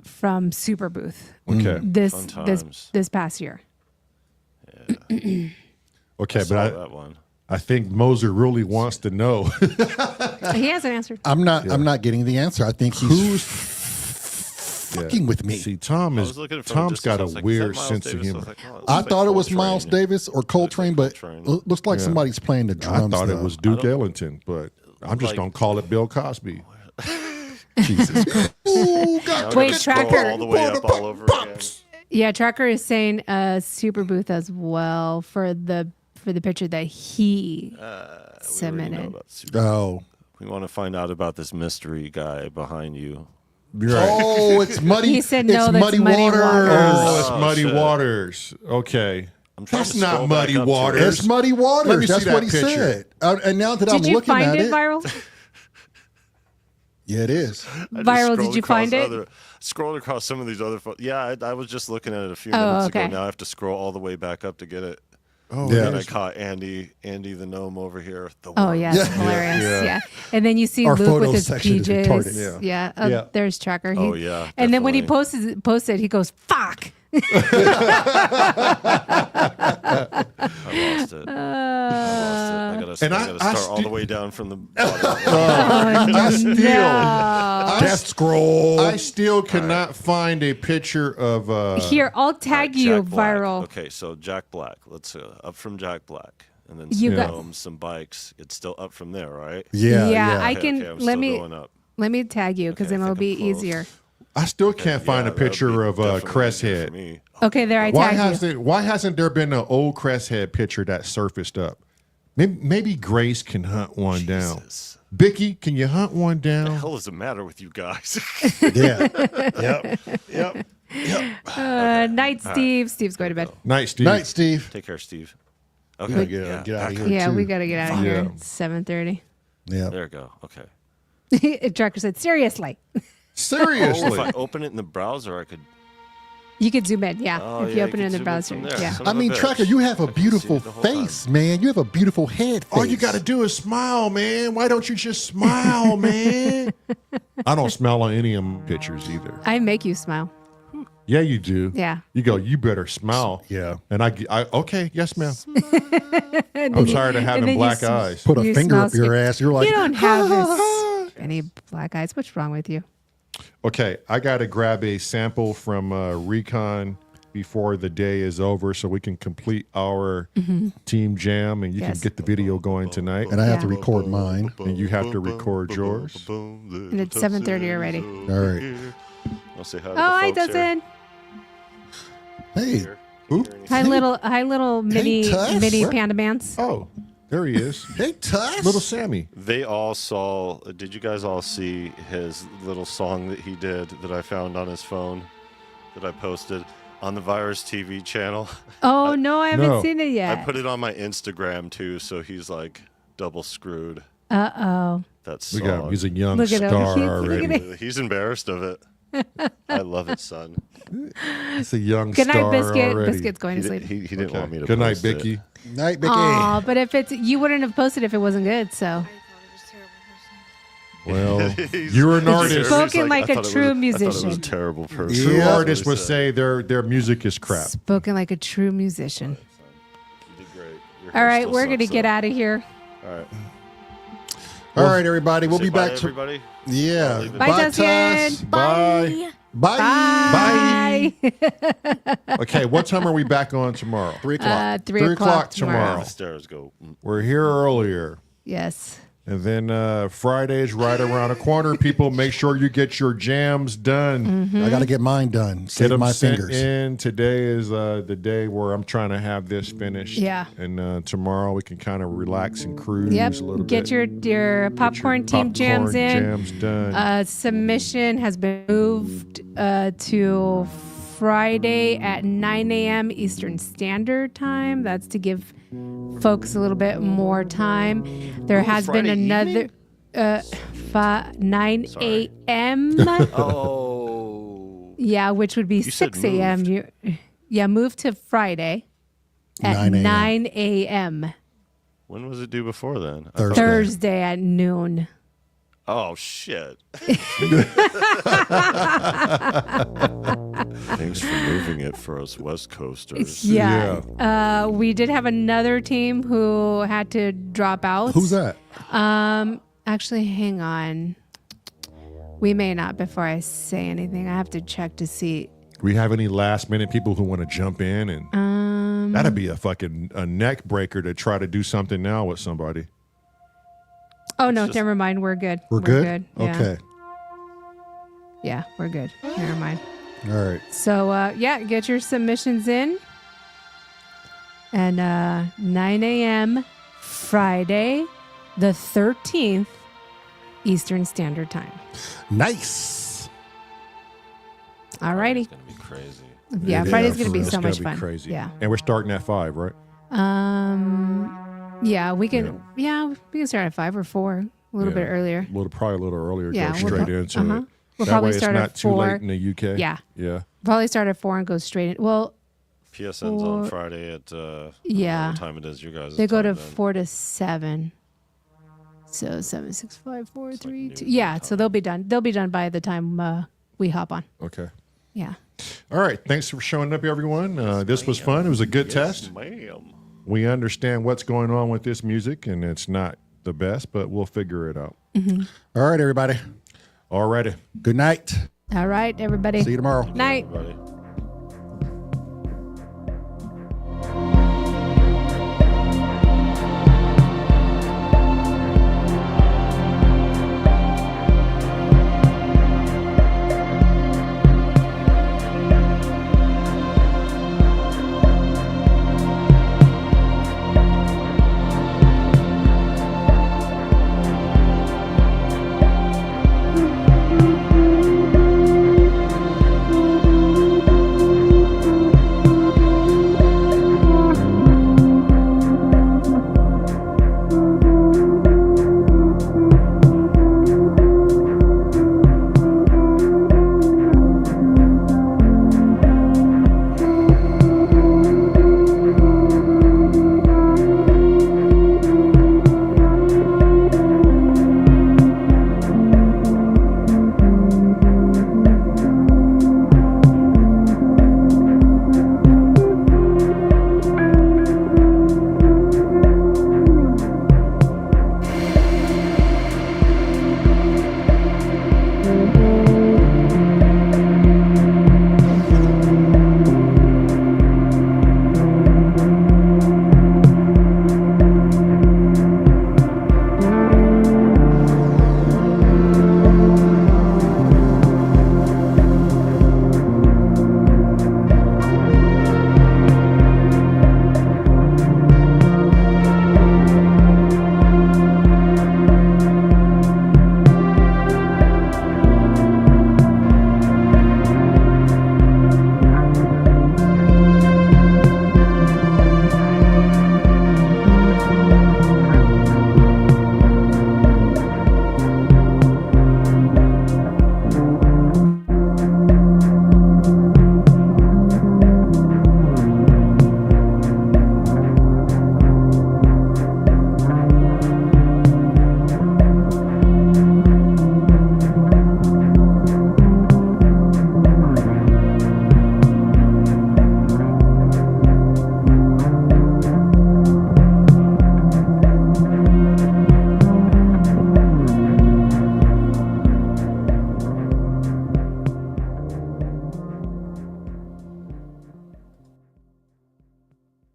from Super Booth Okay. this Fun this times. this past year. Okay, I saw but that one. I think Moser really wants to know He hasn't answered. I'm not getting the answer. I think he's who's fucking with me. See, Tom I is was looking from Tom's distance, got I a was like, is that weird Miles sense of Davis? humor. I was like, oh, I looks thought like it was Coltrane. Miles Davis or Coltrane, but Coltrane. looks like somebody's playing the I drums. thought it though. was Duke Ellington, but I'm just Like- gonna call it Bill Cosby. Jesus Christ. Ooh, God, Wait, Scroll Tracker. all the way up all over again. Yeah, Tracker is saying Super Booth as well for the picture that he We already know submitted. about Super- Oh. We want to find out about this mystery guy behind you. Right. Oh, it's muddy. He said, no, it's that's muddy Muddy waters. Oh, it's Oh, Muddy shit. Waters. Okay. I'm trying That's to not scroll back Muddy up to it. Waters. It's muddy waters. Let me see That's that what he picture. said. And now that I'm Did you looking find at it, Viral? Yeah, it is. I just Viral, did scrolled you find across it? Scrolled across some of these other photos. Yeah, I was just looking at it a few Oh, minutes okay. ago. Now I have to scroll all the way back up to get it. Oh, Yeah. And I there's- caught Andy the gnome over here. The Oh worm. yeah, it's Yeah. hilarious. Yeah. Yeah. And then you see Our Luke with photos his section is PJs. retarded. Yeah. Yeah. There's Tracker. Oh, yeah, And then when he definitely. posted, he goes, "Fuck." I lost it. I gotta And I start all the sti- way down from the bottom. I still, Death scroll. I still cannot find a picture of. Here, I'll tag Alright, you, Jack Black. Viral. Okay, so Jack Black. Let's up from Jack Black, and then You some got- gnomes, some bikes. It's still up from there, right? yeah, Yeah, I Okay, can okay, I'm let still me going up. let me tag you because Okay, I then it'll think be I'm close. easier. I still can't find Yeah, a that would picture be of definitely Crest easier Head. for me. Okay, there I Why tagged you. hasn't there been an old Crest Head picture that surfaced up? Maybe Grace can hunt one down. Jesus. Bicky, can you hunt one What the down? hell is the matter with you guys? Yeah. Yep. Night, Steve. Steve's going to bed. Night, Steve. Night, Steve. Take care, Steve. We Okay. gotta get out of here. Yeah, too. we got to get out of here. Yeah. It's 7:30. Yeah. There you go. Okay. Trucker said, seriously. Oh, Seriously. if I open it in the browser, I could. You could zoom in, yeah. Oh, if yeah, you open you it in could the zoom in browser. from there. Yeah. Son I of a mean, bitch. Trucker, you have a I can see beautiful it the whole time. face, man. You have a beautiful head face. All you got to do is smile, man. Why don't you just smile, man? I don't smile on any of my pictures either. I make you smile. Yeah, you do. Yeah. You go, you better smile. Yeah. And I okay, yes, ma'am. I'm tired of then having you black eyes. Put a You finger smell up your scared. ass. You're like, You don't have any black eyes. What's wrong with you? Okay, I got to grab a sample from Recon before the day is over so we can complete our team jam and you Yes. can get the video going tonight. and I have to Yeah. record mine. And you have to record yours. And it's 7:30 already. All right. I'll say hi to Oh, the hi, folks Dustin. Hey, Here. Oop. Hi, little mini Tuss. mini Where? panda mans. Oh, there he is. hey, Tuss. Little Sammy. They all saw. Did you guys all see his little song that he did that I found on his phone that I posted on the Virus TV channel? Oh no, I haven't No. seen it yet. I put it on my Instagram too, so he's like double screwed. Oh. That We song. got he's a young Look at him. star Look already. at him. He's embarrassed of it. I love it, son. He's a young Good star night, Biscuit. already. Biscuit's going He, to di- sleep. he didn't Okay. want me to. Good night, post it. Bicky. Night, Bicky. Aw, but if it's you wouldn't have posted if it wasn't good. So Well, He's- you're an he's artist. serious. Spoken He's like I a thought it was true I thought it was musician. a terrible person. True Yeah. artists would He say their music is crap. spoken like a true musician. You did great. Your All hair right, still we're gonna sucks, get though. out of here. All right. All right, everybody. We'll Say be bye, back. To, everybody. yeah. Leave it. Bye, Dustin. Tuss. Bye. Bye. Bye. Okay, what time are we back on tomorrow? 3 o'clock. 3 o'clock tomorrow. tomorrow. The stairs go. We're here earlier. Yes. And then Friday's right around the corner. People, make sure you get your jams done. I got to get mine done. Get Save them my sent fingers. in. Today is the day where I'm trying to have this finished. Yeah. And tomorrow we can kind of relax and cruise Yep. a little Get bit. your popcorn team jams Popcorn in. Jams done. Submission has been moved to Friday at 9 a.m. Eastern Standard Time. That's to give folks a little bit more time. There has been Friday another 9 a.m. Oh. Yeah, which would be said 6 a.m. Move to Friday at 9 a.m. 9 a.m. When was it due before then? I Thursday. thought- Thursday at noon. Oh shit. Thanks for moving it for us West Coasters. Yeah. We did have another team who had to drop out. Who's that? Actually, hang on. We may not before I say anything. I have to check to see. We have any last minute people who want to jump in? And that'd be a neck breaker to try to do something now with somebody. Oh, no, never mind. We're good. We're good? Yeah. Okay. Yeah, we're good. Never mind. All right. So, get your submissions in. And 9 a.m. Friday, the 13th, Eastern Standard Time. Nice. All righty. It's gonna be crazy. Yeah, It Friday's is. going to be It's so gonna much be fun. crazy. Yeah. And we're starting at 5, right? Yeah, we can. Yeah, we can start at 5 or 4, a little bit earlier. Probably a little earlier. Yeah, Go we'll straight pro- into uh-huh. it. We'll That probably way start it's at not too 4. late in the UK. Yeah. Yeah. Probably start at 4 and go straight in. Well, PSN's on Friday at yeah. what time it is, you guys. they go to 4 to 7. So 7, 6, 5, 4, 3, 2. Yeah, so they'll be done. They'll be done by the time we hop on. Okay. Yeah. All right. Thanks for showing up, everyone. This was fun. It was a good test. Ma'am. We understand what's going on with this music, and it's not the best, but we'll figure it out. All right, everybody. All righty. Good night. All right, everybody. See you tomorrow. Night. Everybody.